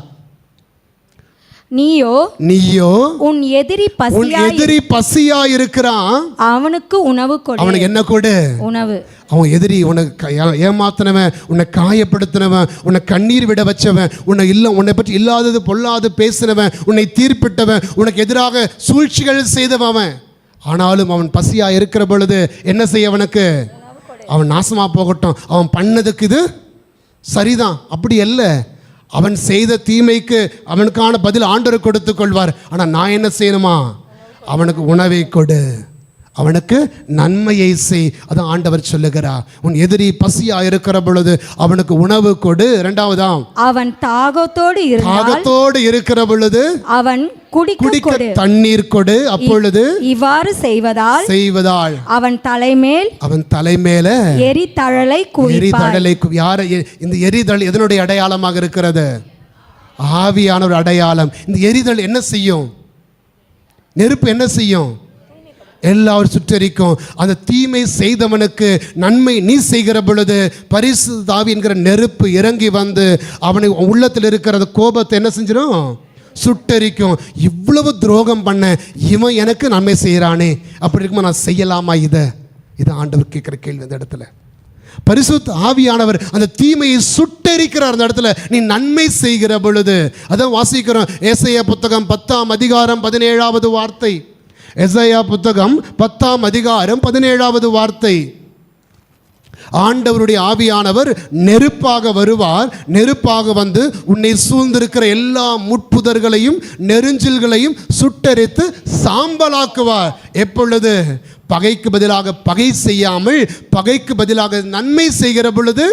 நீயோ உன் எதிரி பசியா இருக்கிறான், அவனுக்கு உணவு கொடு. அவனுக்கு என்ன கொடு? உணவு. அவன் எதிரி, உனக்கு ஏமாத்தினவன், உன்னை காயப்படுத்தினவன், உன்னை கண்ணீர் விட வச்சவன், உன்னை பற்றி இல்லாதது பொல்லாது பேசினவன், உன்னை தீர்ப்பிட்டவன், உனக்கு எதிராக சூழ்ச்சிகள் செய்தவன். ஆனாலும் அவன் பசியா இருக்கிற பொழுது என்ன செய்ய? அவனுக்கு அவன் நாசமா போகட்டும், அவன் பண்ணதுக்கு இது சரிதான். அப்படி அல்ல, அவன் செய்த தீமைக்கு அவனுக்கான பதில் ஆண்டவர் கொடுத்து கொள்வார். ஆனால் நான் என்ன செய்யணுமா? அவனுக்கு உணவை கொடு. அவனுக்கு நன்மையை செய். அதான் ஆண்டவர் சொல்லுகிறார். உன் எதிரி பசியா இருக்கிற பொழுது அவனுக்கு உணவு கொடு. இரண்டாவதாம், அவன் தாகத்தோடு இருக்கிற பொழுது அவன் குடிக்க தண்ணீர் கொடு. அப்பொழுது இவ்வாறு செய்வதால் அவன் தலைமேல் எரிதழலை யார இந்த எரிதல் எதனுடைய அடையாளமாக இருக்கிறது? ஆவியான ஒரு அடையாளம். இந்த எரிதல் என்ன செய்யும்? நெருப்பு என்ன செய்யும்? எல்லாரும் சுற்றறிக்கும். அந்த தீமை செய்தவனுக்கு நன்மை நீ செய்கிற பொழுது பரிசுத்த ஆவி என்கிற நெருப்பு இறங்கி வந்து அவனை உள்ளத்தில் இருக்கிற கோபத்தை என்ன செஞ்சிடும்? சுட்டரிக்கும். இவ்வளவு துரோகம் பண்ண இவன் எனக்கு நன்மை செய்கிறானே, அப்படி இருக்குமா நான் செய்யலாமா? இதை ஆண்டவர் கேட்குற கேள்வி. அந்த இடத்துல பரிசுத்த ஆவியானவர் அந்த தீமையை சுட்டரிக்கிறார். அந்த இடத்துல நீ நன்மை செய்கிற பொழுது. அதான் வாசிக்கிறோம் ஏசாயா புத்தகம் 10ஆம் அதிகாரம் 17வது வார்த்தை. ஏசாயா புத்தகம் 10ஆம் அதிகாரம் 17வது வார்த்தை. ஆண்டவருடைய ஆவியானவர் நெருப்பாக வருவார். நெருப்பாக வந்து உன்னை சூழ்ந்திருக்கிற எல்லா முட்புதர்களையும் நெருஞ்சில்களையும் சுட்டரித்து சாம்பலாக்குவார். எப்பொழுது? பகைக்கு பதிலாக பகை செய்யாமல் பகைக்கு பதிலாக நன்மை செய்கிற பொழுது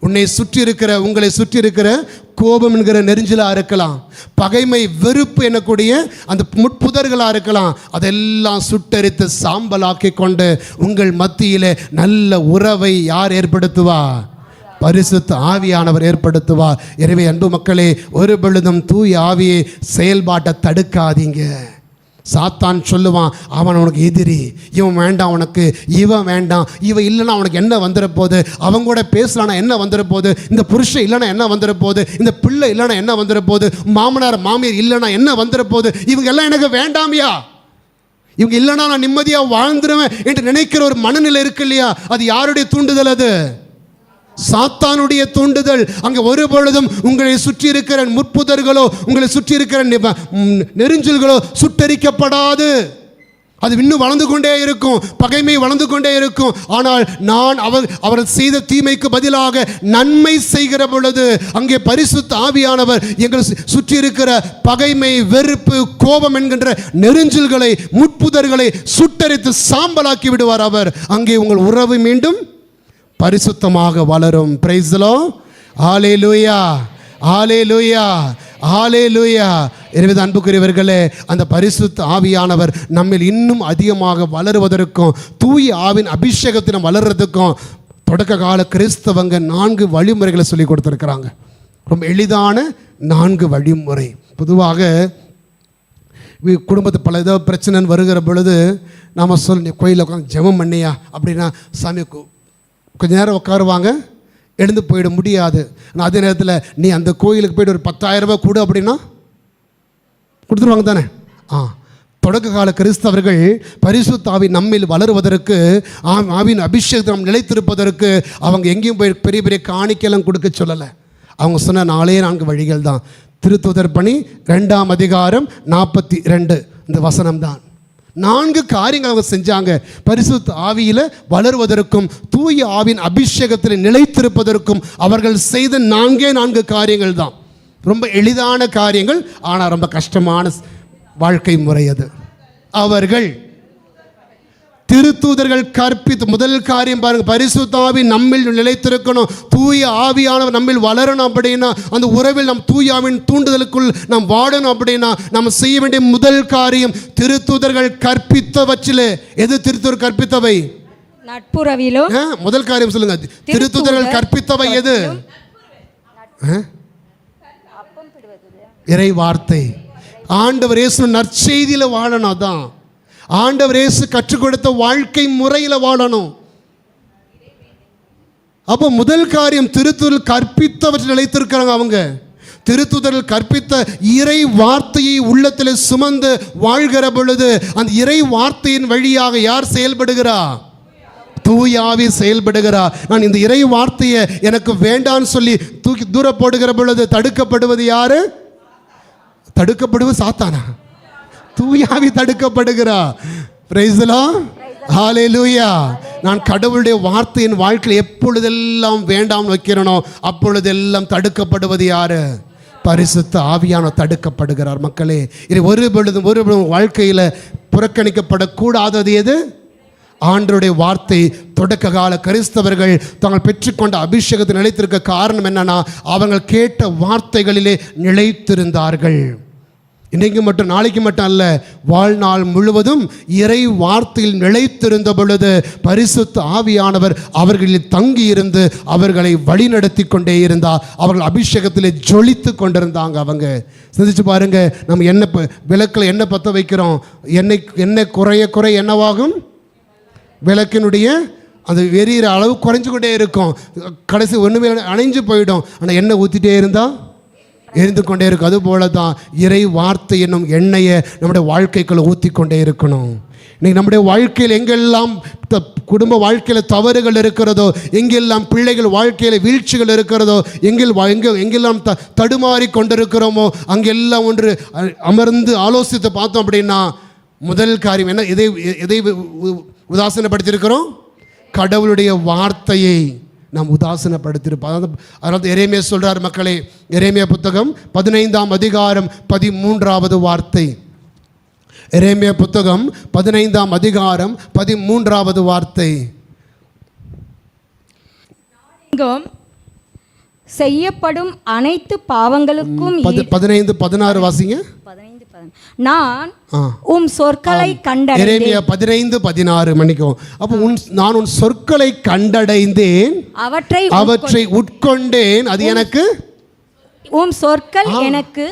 உன்னை சுற்றி இருக்கிற உங்களை சுற்றி இருக்கிற கோபம் என்கிற நெருஞ்சிலா இருக்கலாம், பகைமை வெறுப்பு எனக்கூடிய அந்த முட்புதர்களாக இருக்கலாம், அதெல்லாம் சுட்டரித்து சாம்பலாக்கி கொண்டு உங்கள் மத்தியிலே நல்ல உறவை யார் ஏற்படுத்துவா? பரிசுத்த ஆவியானவர் ஏற்படுத்துவார். எனவே அன்பு மக்களே, ஒரு பொழுதும் தூய ஆவியை செயல்பாட்டை தடுக்காதீங்க. சாத்தான் சொல்லுவான், அவன் உனக்கு எதிரி, இவன் வேண்டாம் உனக்கு, இவன் வேண்டாம், இவன் இல்லைன்னா அவனுக்கு என்ன வந்துட போகுது, அவங்க கூட பேசலான்னா என்ன வந்துட போகுது, இந்த புருஷன் இல்லைன்னா என்ன வந்துட போகுது, இந்த பிள்ளை இல்லைன்னா என்ன வந்துட போகுது, மாமனார் மாமியார் இல்லைன்னா என்ன வந்துட போகுது, இவங்க எல்லாம் எனக்கு வேண்டாமியா, இவங்க இல்லைன்னா நான் நிம்மதியாக வாழ்ந்துருவேன் என்று நினைக்கிற ஒரு மனநிலை இருக்கு இல்லையா? அது யாருடைய தூண்டுதல்? அது சாத்தானுடைய தூண்டுதல். அங்கே ஒரு பொழுதும் உங்களை சுற்றி இருக்கிற முற்புதர்களோ உங்களை சுற்றி இருக்கிற நெருஞ்சில்களோ சுட்டரிக்கப்படாது. அது இன்னும் வளர்ந்து கொண்டே இருக்கும், பகைமை வளர்ந்து கொண்டே இருக்கும். ஆனால் நான் அவர் செய்த தீமைக்கு பதிலாக நன்மை செய்கிற பொழுது அங்கே பரிசுத்த ஆவியானவர் எங்கள் சுற்றி இருக்கிற பகைமை வெறுப்பு கோபம் என்கின்ற நெருஞ்சில்களை முட்புதர்களை சுட்டரித்து சாம்பலாக்கி விடுவார் அவர். அங்கே உங்கள் உறவு மீண்டும் பரிசுத்தமாக வளரும். Praise the Lord. Hallelujah, hallelujah, hallelujah. எனவே அன்புக்குரியவர்களே, அந்த பரிசுத்த ஆவியானவர் நம்மில் இன்னும் அதிகமாக வளருவதற்கும் தூய ஆவின் அபிஷேகத்தினம் வளர்றதுக்கும் தொடக்க கால கிறிஸ்தவங்க 4 வழிமுறைகளை சொல்லி கொடுத்துருக்குறாங்க. ரொம்ப எளிதான 4 வழிமுறை. பொதுவாக குடும்பத்து பல ஏதோ பிரச்சனைன்னு வருகிற பொழுது நாம் கோயிலில் உட்காந்து ஜெபம் பண்ணியா அப்படின்னா சாமி கொஞ்ச நேரம் உட்காருவாங்க, எழுந்து போயிட முடியாது. ஆனால் அதே நேரத்தில் நீ அந்த கோயிலுக்கு போய்ட்டு ஒரு 10,000 ரூபாய் கொடு அப்படின்னா கொடுத்துருவாங்க தானே? தொடக்க கால கிறிஸ்தவர்கள் பரிசுத்த ஆவி நம்மில் வளருவதற்கு ஆவின் அபிஷேகத்தை நாம் நிலைத்திருப்பதற்கு அவங்க எங்கேயும் போய் பெரிய பெரிய காணிக்கையெல்லாம் கொடுக்க சொல்லலை. அவங்க சொன்ன 4 வழிகள் தான். திருத்தூதர் பணி 2ஆம் அதிகாரம் 42 இந்த வசனம் தான். 4 காரியங்கள் அவங்க செஞ்சாங்க. பரிசுத்த ஆவியில் வளருவதற்கும் தூய ஆவின் அபிஷேகத்தில் நிலைத்திருப்பதற்கும் அவர்கள் செய்த 4 காரியங்கள் தான். ரொம்ப எளிதான காரியங்கள், ஆனால் ரொம்ப கஷ்டமான வாழ்க்கை முறை அது. அவர்கள் திருத்தூதர்கள் கற்பித்த முதல் காரியம் பாருங்க, பரிசுத்த ஆவி நம்மில் நிலைத்திருக்கணும், தூய ஆவியானவர் நம்மில் வளரணும். அப்படின்னா அந்த உறவில் நம் தூய ஆவின் தூண்டுதலுக்குள் நாம் வாழணும். அப்படின்னா நம்ம செய்ய வேண்டிய முதல் காரியம் திருத்தூதர்கள் கற்பித்தவற்றிலே எது? திருத்தூதர் கற்பித்தவை நட்புறவிலோ. முதல் காரியம் சொல்லுங்க, திருத்தூதர்கள் கற்பித்தவை எது? இறை வார்த்தை. ஆண்டவர் இயேசு நற்செய்தியில் வாழணும். அதான் ஆண்டவர் இயேசு கற்றுக் கொடுத்த வாழ்க்கை முறையில் வாழணும். அப்போ முதல் காரியம் திருத்தூதர்கள் கற்பித்தவற்றை நிலைத்திருக்கிறாங்க. அவங்க திருத்தூதர்கள் கற்பித்த இறை வார்த்தையை உள்ளத்தில் சுமந்து வாழ்கிற பொழுது அந்த இறை வார்த்தையின் வழியாக யார் செயல்படுகிறா? தூய ஆவி செயல்படுகிறா. நான் இந்த இறை வார்த்தையை எனக்கு வேண்டான்னு சொல்லி தூக்கி தூர போடுகிற பொழுது தடுக்கப்படுவது யாரு? தடுக்கப்படுவது சாத்தானா? தூய ஆவி தடுக்கப்படுகிறா. Price the Lord. ஹல்லேலூயா. நான் கடவுளுடைய வார்த்தையின் வாழ்க்கையில் எப்பொழுதெல்லாம் வேண்டாம் வைக்கிறனோ அப்பொழுதெல்லாம் தடுக்கப்படுவது யாரு? பரிசுத்த ஆவியான தடுக்கப்படுகிறார். மக்களே, இது ஒரு பொழுதும் வாழ்க்கையில் புறக்கணிக்கப்படக்கூடாதது எது? ஆண்டவருடைய வார்த்தை. தொடக்க கால கிறிஸ்தவர்கள் தாங்கள் பெற்றுக்கொண்ட அபிஷேகத்தை நிலைத்திருக்க காரணம் என்னன்னா, அவர்கள் கேட்ட வார்த்தைகளிலே நிலைத்திருந்தார்கள். இன்றைக்கு மட்டும் நாளைக்கு மட்டும் அல்ல, வாழ்நாள் முழுவதும் இறை வார்த்தையில் நிலைத்திருந்த பொழுது பரிசுத்த ஆவியானவர் அவர்களில் தங்கி இருந்து அவர்களை வழிநடத்தி கொண்டே இருந்தார். அவர்கள் அபிஷேகத்திலே ஜொலித்து கொண்டிருந்தாங்க. அவங்க சிந்திச்சு பாருங்க, நம்ம எண்ணெய் விளக்கில் எண்ணெய் பற்ற வைக்கிறோம், எண்ணெய் குறைய குறைய என்னவாகும்? விளக்கினுடைய அது எரியிற அளவு குறைஞ்சு கொண்டே இருக்கும். கடைசி ஒன்றுமே அணைஞ்சு போயிடும். ஆனால் எண்ணெய் ஊற்றிட்டே இருந்தால் எரிந்து கொண்டே இருக்கும். அதுபோல தான் இறை வார்த்தை என்னும் எண்ணெயை நம்முடைய வாழ்க்கைக்குள்ள ஊற்றி கொண்டே இருக்கணும். இன்னைக்கு நம்முடைய வாழ்க்கையில் எங்கெல்லாம் குடும்ப வாழ்க்கையில் தவறுகள் இருக்கிறதோ, எங்கெல்லாம் பிள்ளைகள் வாழ்க்கையில் வீழ்ச்சிகள் இருக்கிறதோ, எங்கெல்லாம் தடுமாறி கொண்டிருக்கிறோமோ, அங்கெல்லாம் ஒன்று அமர்ந்து ஆலோசித்து பார்த்தோம் அப்படின்னா முதல் காரியம் என்ன? எதை உதாசீனப்படுத்தியிருக்கிறோம்? கடவுளுடைய வார்த்தையை நாம் உதாசீனப்படுத்தியிருப்போம். அதாவது எரேமியா சொல்கிறார் மக்களே, எரேமியா புத்தகம் 15ஆம் அதிகாரம் 13வது வார்த்தை. எரேமியா புத்தகம் 15ஆம் அதிகாரம் 13வது வார்த்தை. செய்யப்படும் அனைத்து பாவங்களுக்கும் 15-16 வாசிங்க. நான் உம் சொற்களை கண்டடைந்தேன். எரேமியா 15-16 மன்னிக்கும். அப்போ நான் உன் சொற்களை கண்டடைந்தேன், அவற்றை உட்கொண்டேன். அது எனக்கு உம் சொற்கள் எனக்கு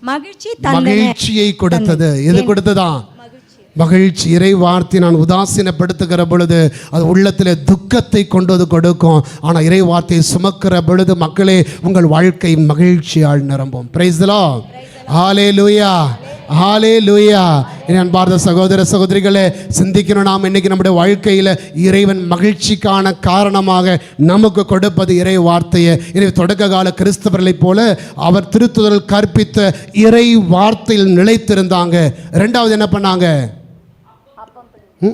மகிழ்ச்சியை கொடுத்தது. எது கொடுத்ததா? மகிழ்ச்சி. இறை வார்த்தை நான் உதாசீனப்படுத்துகிற பொழுது அது உள்ளத்தில் துக்கத்தை கொண்டு கொடுக்கும். ஆனால் இறை வார்த்தையை சுமக்கிற பொழுது மக்களே, உங்கள் வாழ்க்கை மகிழ்ச்சியால் நிரம்பும். Praise the Lord. Hallelujah, hallelujah. அன்பார்ந்த சகோதர சகோதரிகளே, சிந்திக்கணும். நாம் இன்னைக்கு நம்முடைய வாழ்க்கையில் இறைவன் மகிழ்ச்சிக்கான காரணமாக நமக்கு கொடுப்பது இறை வார்த்தையை. எனவே தொடக்க கால கிறிஸ்தவர்களைப் போல அவர் திருத்துதல் கற்பித்த இறை வார்த்தையில் நிலைத்திருந்தாங்க. ரெண்டாவது என்ன பண்ணாங்க?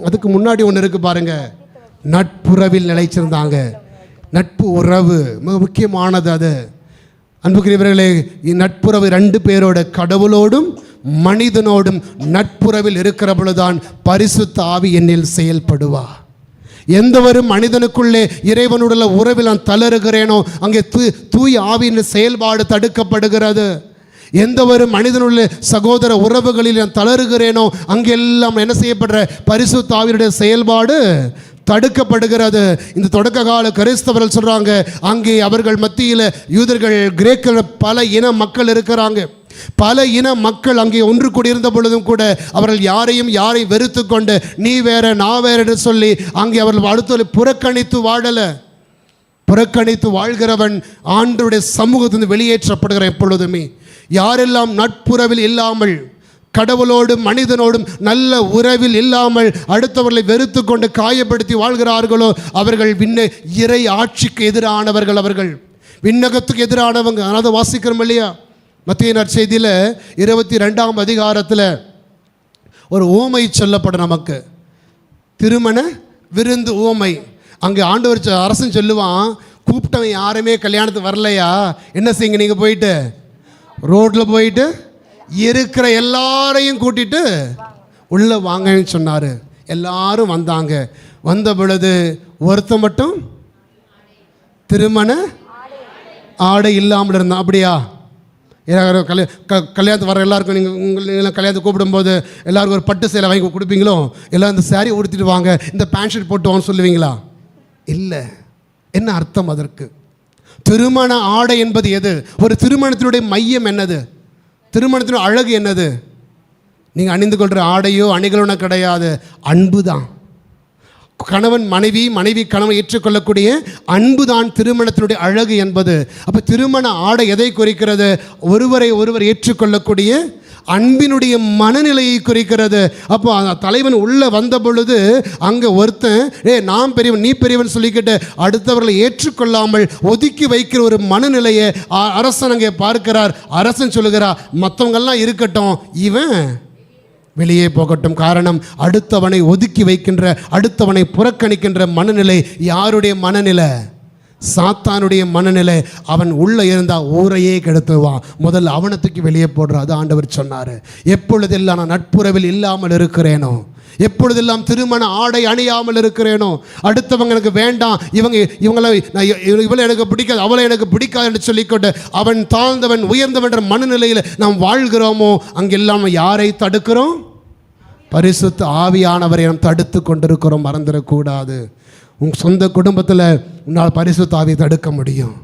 அதுக்கு முன்னாடி ஒன்று இருக்கு பாருங்க, நட்புறவில் நிலைச்சிருந்தாங்க. நட்பு உறவு மிக முக்கியமானது. அது அன்புக்குரியவர்களே, நட்புறவு 2 பேரோட, கடவுளோடும் மனிதனோடும் நட்புறவில் இருக்கிற பொழுதுதான் பரிசுத்த ஆவி என்னில் செயல்படுவா. எந்த ஒரு மனிதனுக்குள்ளே இறைவனுடைய உறவில் நான் தளருகிறேனோ அங்கே தூய ஆவியின் செயல்பாடு தடுக்கப்படுகிறது. எந்த ஒரு மனிதனுள்ள சகோதர உறவுகளில் நான் தளருகிறேனோ அங்கெல்லாம் என்ன செய்யப்படுற? பரிசுத்த ஆவியினுடைய செயல்பாடு தடுக்கப்படுகிறது. இந்த தொடக்க கால கிறிஸ்தவர்கள் சொல்றாங்க, அங்கே அவர்கள் மத்தியில் யூதர்கள், கிரேக்கர்கள், பல இன மக்கள் இருக்கிறாங்க. பல இன மக்கள் அங்கே ஒன்று கூடியிருந்த பொழுதும் கூட அவர்கள் யாரையும் வெறுத்து கொண்டு நீ வேற நான் வேற என்று சொல்லி அங்கே அவர்கள் அடுத்த புறக்கணித்து வாழலை. புறக்கணித்து வாழ்கிறவன் ஆண்டவருடைய சமூகத்திலிருந்து வெளியேற்றப்படுகிற எப்பொழுதுமே. யாரெல்லாம் நட்புறவில் இல்லாமல், கடவுளோடும் மனிதனோடும் நல்ல உறவில் இல்லாமல் அடுத்தவர்களை வெறுத்து கொண்டு காயப்படுத்தி வாழ்கிறார்களோ அவர்கள் இறை ஆட்சிக்கு எதிரானவர்கள். அவர்கள் விண்ணகத்துக்கு எதிரானவங்க. அதனால வாசிக்கிறோம் இல்லையா, மத்திய நற்செய்தியில் 22ஆம் அதிகாரத்தில் ஒரு ஓமை சொல்லப்படும் நமக்கு, திருமண விருந்து ஓமை. அங்கே ஆண்டவர் அரசன் சொல்லுவான், கூப்பிட்டவன் யாருமே கல்யாணத்துக்கு வரலையா, என்ன செய்யுங்க, நீங்கள் போயிட்டு ரோட்டில் போயிட்டு இருக்கிற எல்லாரையும் கூட்டிட்டு உள்ளே வாங்கன்னு சொன்னார். எல்லாரும் வந்தாங்க. வந்த பொழுது ஒருத்த மட்டும் திருமண ஆடை இல்லாமல் இருந்தான். அப்படியா? கல்யாணத்துக்கு வர எல்லாருக்கும் நீங்கள் கல்யாணத்தை கூப்பிடும்போது எல்லாருக்கும் ஒரு பட்டு சேலை வாங்கி கொடுப்பீங்களோ? எல்லாம் இந்த சாரி உடுத்திட்டு வாங்க, இந்த பேண்ட் ஷர்ட் போட்டு வாங்க சொல்லுவீங்களா? இல்லை. என்ன அர்த்தம் அதற்கு? திருமண ஆடை என்பது எது? ஒரு திருமணத்தினுடைய மையம் என்னது? திருமணத்தினுடைய அழகு என்னது? நீங்கள் அணிந்து கொள்கிற ஆடையோ அணிகளோன கிடையாது, அன்பு தான். கணவன் மனைவி, மனைவி கணவன் ஏற்றுக்கொள்ளக்கூடிய அன்பு தான் திருமணத்தினுடைய அழகு என்பது. அப்போ திருமண ஆடை எதை குறிக்கிறது? ஒருவரை ஒருவர் ஏற்றுக்கொள்ளக்கூடிய அன்பினுடைய மனநிலையை குறிக்கிறது. அப்போ அந்த தலைவன் உள்ளே வந்த பொழுது அங்கே ஒருத்தன் நான் பெரியவன் நீ பெரியவன் சொல்லிக்கிட்டு அடுத்தவர்களை ஏற்றுக்கொள்ளாமல் ஒதுக்கி வைக்கிற ஒரு மனநிலையை அரசன் அங்கே பார்க்கிறார். அரசன் சொல்லுகிறார், மற்றவங்கெல்லாம் இருக்கட்டும், இவன் வெளியே போகட்டும். காரணம், அடுத்தவனை ஒதுக்கி வைக்கின்ற, அடுத்தவனை புறக்கணிக்கின்ற மனநிலை யாருடைய மனநிலை? சாத்தானுடைய மனநிலை, அவன் உள்ளே இருந்தால் ஊரையே கெடுத்துவான். முதல்ல அவனை தூக்கி வெளியே போடுறான். அது ஆண்டவர் சொன்னார். எப்பொழுதெல்லாம் நான் நட்புறவில் இல்லாமல் இருக்கிறேனோ, எப்பொழுதெல்லாம் திருமண ஆடை அணியாமல் இருக்கிறேனோ, அடுத்தவங்க எனக்கு வேண்டாம், இவளை எனக்கு பிடிக்காது, அவளை எனக்கு பிடிக்காது என்று சொல்லிக்கொண்டு அவன் தாழ்ந்தவன் உயர்ந்தவன் என்ற மனநிலையில் நாம் வாழ்கிறோமோ, அங்கெல்லாம் யாரை தடுக்கிறோம்? பரிசுத்த ஆவியானவரை நாம் தடுத்து கொண்டிருக்கிறோம். மறந்துடக்கூடாது. உன் சொந்த குடும்பத்தில் உன்னால் பரிசுத்த ஆவியை தடுக்க முடியும்.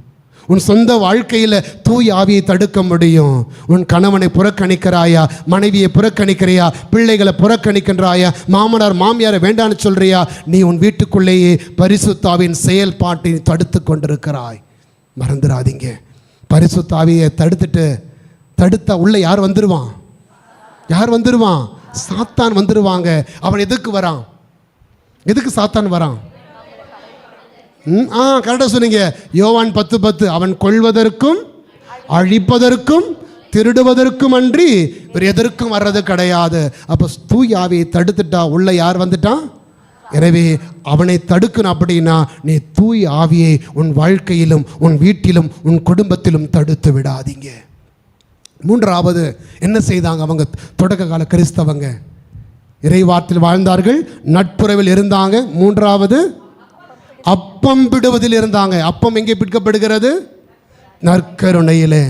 உன் சொந்த வாழ்க்கையில் தூய் ஆவியை தடுக்க முடியும். உன் கணவனை புறக்கணிக்கிறாயா, மனைவியை புறக்கணிக்கிறியா, பிள்ளைகளை புறக்கணிக்கின்றாயா, மாமனார் மாமியாரை வேண்டான்னு சொல்றியா, நீ உன் வீட்டுக்குள்ளேயே பரிசுத்த ஆவியின் செயல்பாட்டை தடுத்து கொண்டிருக்கிறாய். மறந்துடாதீங்க. பரிசுத்த ஆவியை தடுத்தா உள்ள யார் வந்துடுவான்? யார் வந்துடுவான்? சாத்தான் வந்துடுவாங்க. அவன் எதுக்கு வரான்? எதுக்கு சாத்தான் வரான்? கரெக்டாக சொன்னீங்க. யோவான் 10:10, அவன் கொல்வதற்கும் அழிப்பதற்கும் திருடுவதற்கும் அன்றி வேறு எதற்கும் வர்றது கிடையாது. அப்போ தூய் ஆவியை தடுத்துட்டா உள்ள யார் வந்துட்டான்? எனவே அவனை தடுக்கணும். அப்படின்னா நீ தூய் ஆவியை உன் வாழ்க்கையிலும் உன் வீட்டிலும் உன் குடும்பத்திலும் தடுத்து விடாதீங்க. மூன்றாவது என்ன செய்தாங்க அவங்க? தொடக்க கால கிறிஸ்தவங்க இறைவார்த்தையில் வாழ்ந்தார்கள், நட்புறவில் இருந்தாங்க. மூன்றாவது அப்பம் பிடுவதில் இருந்தாங்க. அப்பம் எங்கே பிடிக்கப்படுகிறது? நற்கருணையிலே.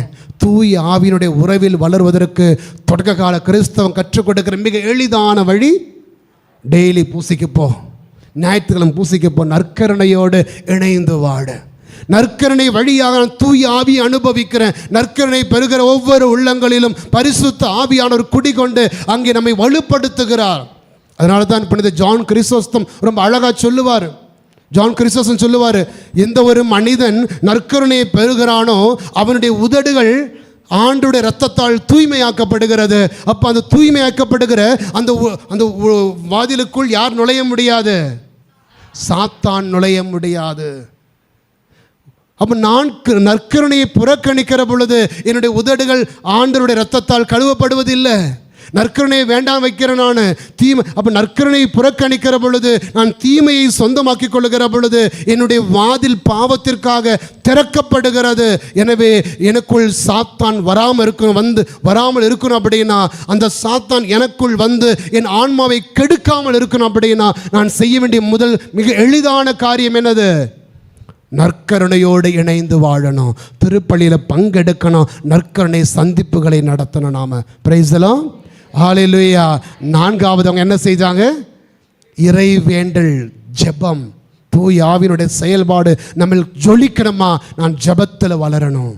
தூய் ஆவியினுடைய உறவில் வளர்வதற்கு தொடக்க கால கிறிஸ்தவம் கற்றுக் கொடுக்கிற மிக எளிதான வழி, டெய்லி பூசிக்கு போ, ஞாயிற்றுக்கிழமை பூசிக்கு போ, நற்கருணையோடு இணைந்து வாடு. நற்கருணை வழியாக தூய் ஆவியை அனுபவிக்கிறேன். நற்கருணை பெறுகிற ஒவ்வொரு உள்ளங்களிலும் பரிசுத்த ஆவியானவர் குடிகொண்டு அங்கே நம்மை வலுப்படுத்துகிறார். அதனால தான் புனித ஜான் கிறிசோஸ்தம் ரொம்ப அழகாக சொல்லுவார். ஜான் கிறிஸ்தோஸ்தம் சொல்லுவார், எந்த ஒரு மனிதன் நற்கருணையை பெறுகிறானோ அவனுடைய உதடுகள் ஆண்டுடைய இரத்தத்தால் தூய்மையாக்கப்படுகிறது. அப்போ அந்த தூய்மையாக்கப்படுகிற அந்த வாதிலுக்குள் யார் நுழைய முடியாது? சாத்தான் நுழைய முடியாது. அப்போ நான் நற்கருணையை புறக்கணிக்கிற பொழுது என்னுடைய உதடுகள் ஆண்டவருடைய இரத்தத்தால் கழுவப்படுவதில்லை. நற்கருணையை வேண்டாம் வைக்கிறேன் நான் தீமை. அப்போ நற்கருணையை புறக்கணிக்கிற பொழுது, நான் தீமையை சொந்தமாக்கி கொள்ளுகிற பொழுது என்னுடைய வாதில் பாவத்திற்காக திறக்கப்படுகிறது. எனவே எனக்குள் சாத்தான் வராமல் இருக்கணும். அப்படின்னா அந்த சாத்தான் எனக்குள் வந்து என் ஆன்மாவை கெடுக்காமல் இருக்கணும். அப்படின்னா நான் செய்ய வேண்டிய முதல் மிக எளிதான காரியம் என்னது? நற்கருணையோடு இணைந்து வாழணும், திருப்பலியில் பங்கெடுக்கணும், நற்கருணை சந்திப்புகளை நடத்தணும். நாம பிரைஸ் தி லார்ட், ஹல்லேலூயா. நான்காவது அவங்க என்ன செய்தாங்க? இறைவேண்டல், ஜெபம். தூய் ஆவியினுடைய செயல்பாடு நம்ம ஜொலிக்கணுமா? நான் ஜெபத்தில் வளரணும்,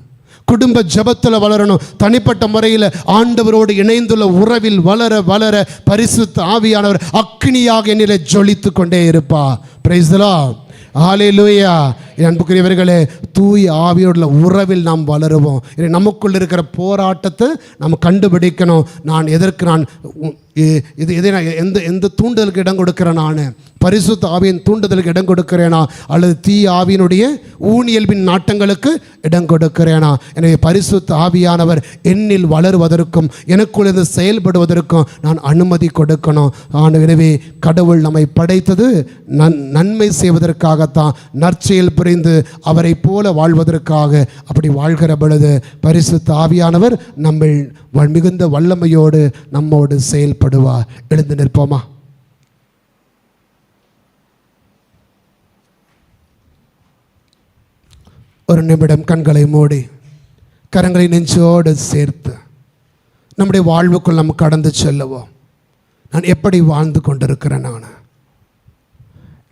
குடும்ப ஜெபத்தில் வளரணும், தனிப்பட்ட முறையில் ஆண்டவரோடு இணைந்துள்ள உறவில் வளர வளர பரிசுத்த ஆவியானவர் அக்னியாக என்னிலே ஜொலித்து கொண்டே இருப்பா. Price the Lord, hallelujah. அன்புக்குரியவர்களே, தூய் ஆவியோட உறவில் நாம் வளருவோம். நமக்குள் இருக்கிற போராட்டத்தை நாம் கண்டுபிடிக்கணும். நான் எந்த தூண்டுதலுக்கு இடம் கொடுக்கிறேன்? நான் பரிசுத்த ஆவியின் தூண்டுதலுக்கு இடம் கொடுக்கிறேனா, அல்லது தீ ஆவியினுடைய ஊனியல்பின் நாட்டங்களுக்கு இடம் கொடுக்கிறேனா? எனவே பரிசுத்த ஆவியானவர் என்னில் வளருவதற்கும் எனக்குள்ளது செயல்படுவதற்கும் நான் அனுமதி கொடுக்கணும். எனவே கடவுள் நம்மை படைத்தது நன்மை செய்வதற்காகத்தான், நற்செயல் புரிந்து அவரை போல வாழ்வதற்காக. அப்படி வாழ்கிற பொழுது பரிசுத்த ஆவியானவர் நம்ம மிகுந்த வல்லமையோடு நம்மோடு செயல்படுவார். எழுந்து நிற்போமா? ஒரு நிமிடம் கண்களை மூடி கரங்களை நெஞ்சோடு சேர்த்து நம்முடைய வாழ்வுக்குள் நம்ம கடந்து செல்லுவோம். நான் எப்படி வாழ்ந்து கொண்டிருக்கிறேன்? நான்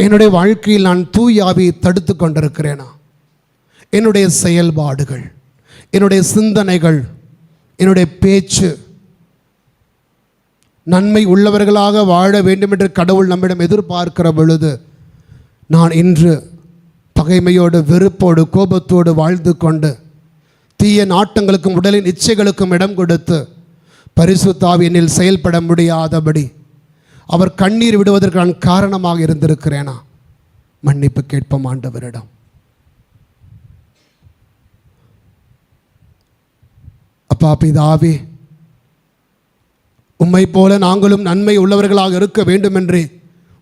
என்னுடைய வாழ்க்கையில் நான் தூய் ஆவியை தடுத்து கொண்டிருக்கிறேனா? என்னுடைய செயல்பாடுகள், என்னுடைய சிந்தனைகள், என்னுடைய பேச்சு நன்மை உள்ளவர்களாக வாழ வேண்டும் என்று கடவுள் நம்மிடம் எதிர்பார்க்கிற பொழுது, நான் இன்று பகைமையோடு, வெறுப்போடு, கோபத்தோடு வாழ்ந்து கொண்டு தீய நாட்டங்களுக்கும் உடலின் இச்சைகளுக்கும் இடம் கொடுத்து பரிசுத்த ஆவி என்னில் செயல்பட முடியாதபடி அவர் கண்ணீர் விடுவதற்கு நான் காரணமாக இருந்திருக்கிறேனா? மன்னிப்பு கேட்போம் ஆண்டவரிடம். அப்பா பிதாவே, உம்மை போல நாங்களும் நன்மை உள்ளவர்களாக இருக்க வேண்டும் என்று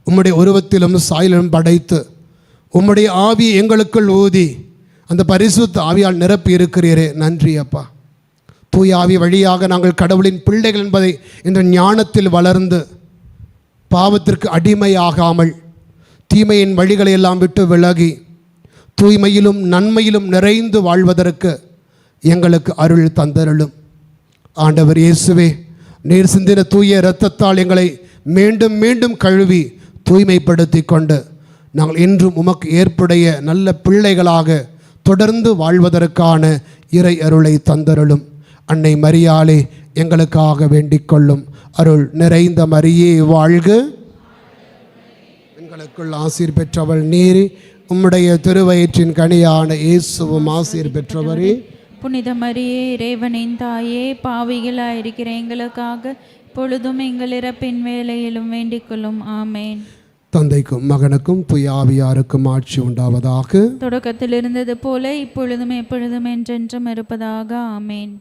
உம்முடைய உருவத்திலும் சாயலிலும் படைத்து உம்முடைய ஆவி எங்களுக்குள் ஊதி அந்த பரிசுத்த ஆவியால் நிரப்பி இருக்கிறீரே, நன்றி அப்பா. தூய ஆவி வழியாக நாங்கள் கடவுளின் பிள்ளைகள் என்பதை இந்த ஞானத்தில் வளர்ந்து பாவத்திற்கு அடிமையாகாமல் தீமையின் வழிகளை எல்லாம் விட்டு விலகி தூய்மையிலும் நன்மையிலும் நிறைந்து வாழ்வதற்கு எங்களுக்கு அருள் தந்தருளும். ஆண்டவர் இயேசுவே, நீர் சிந்தின தூய இரத்தத்தால் எங்களை மீண்டும் மீண்டும் கழுவி தூய்மைப்படுத்தி கொண்டு நாங்கள் இன்றும் உமக்கு ஏற்புடைய நல்ல பிள்ளைகளாக தொடர்ந்து வாழ்வதற்கான இறை அருளை தந்தருளும். அன்னை மரியாளே, எங்களுக்காக வேண்டிக் கொள்ளும். அருள் நிறைந்த மரியே வாழ்க, எங்களுக்குள் ஆசீர் பெற்றவள் நீர், உம்முடைய திருவயிற்றின் கனியான இயேசுவும் ஆசீர் பெற்றவரே. புனித மரியே, இறைவனின் தாயே, பாவிகளாயிருக்கிற எங்களுக்காக பொழுதும் எங்கள் இறப்பின் வேளையிலும் வேண்டிக் கொள்ளும். ஆமேன். தந்தைக்கும் மகனுக்கும் தூய ஆவியாருக்கும் ஆட்சி உண்டாவதாக. தொடக்கத்தில் இருந்தது போல இப்பொழுதும் எப்பொழுதும் என்றென்றும் இருப்பதாக. ஆமேன்.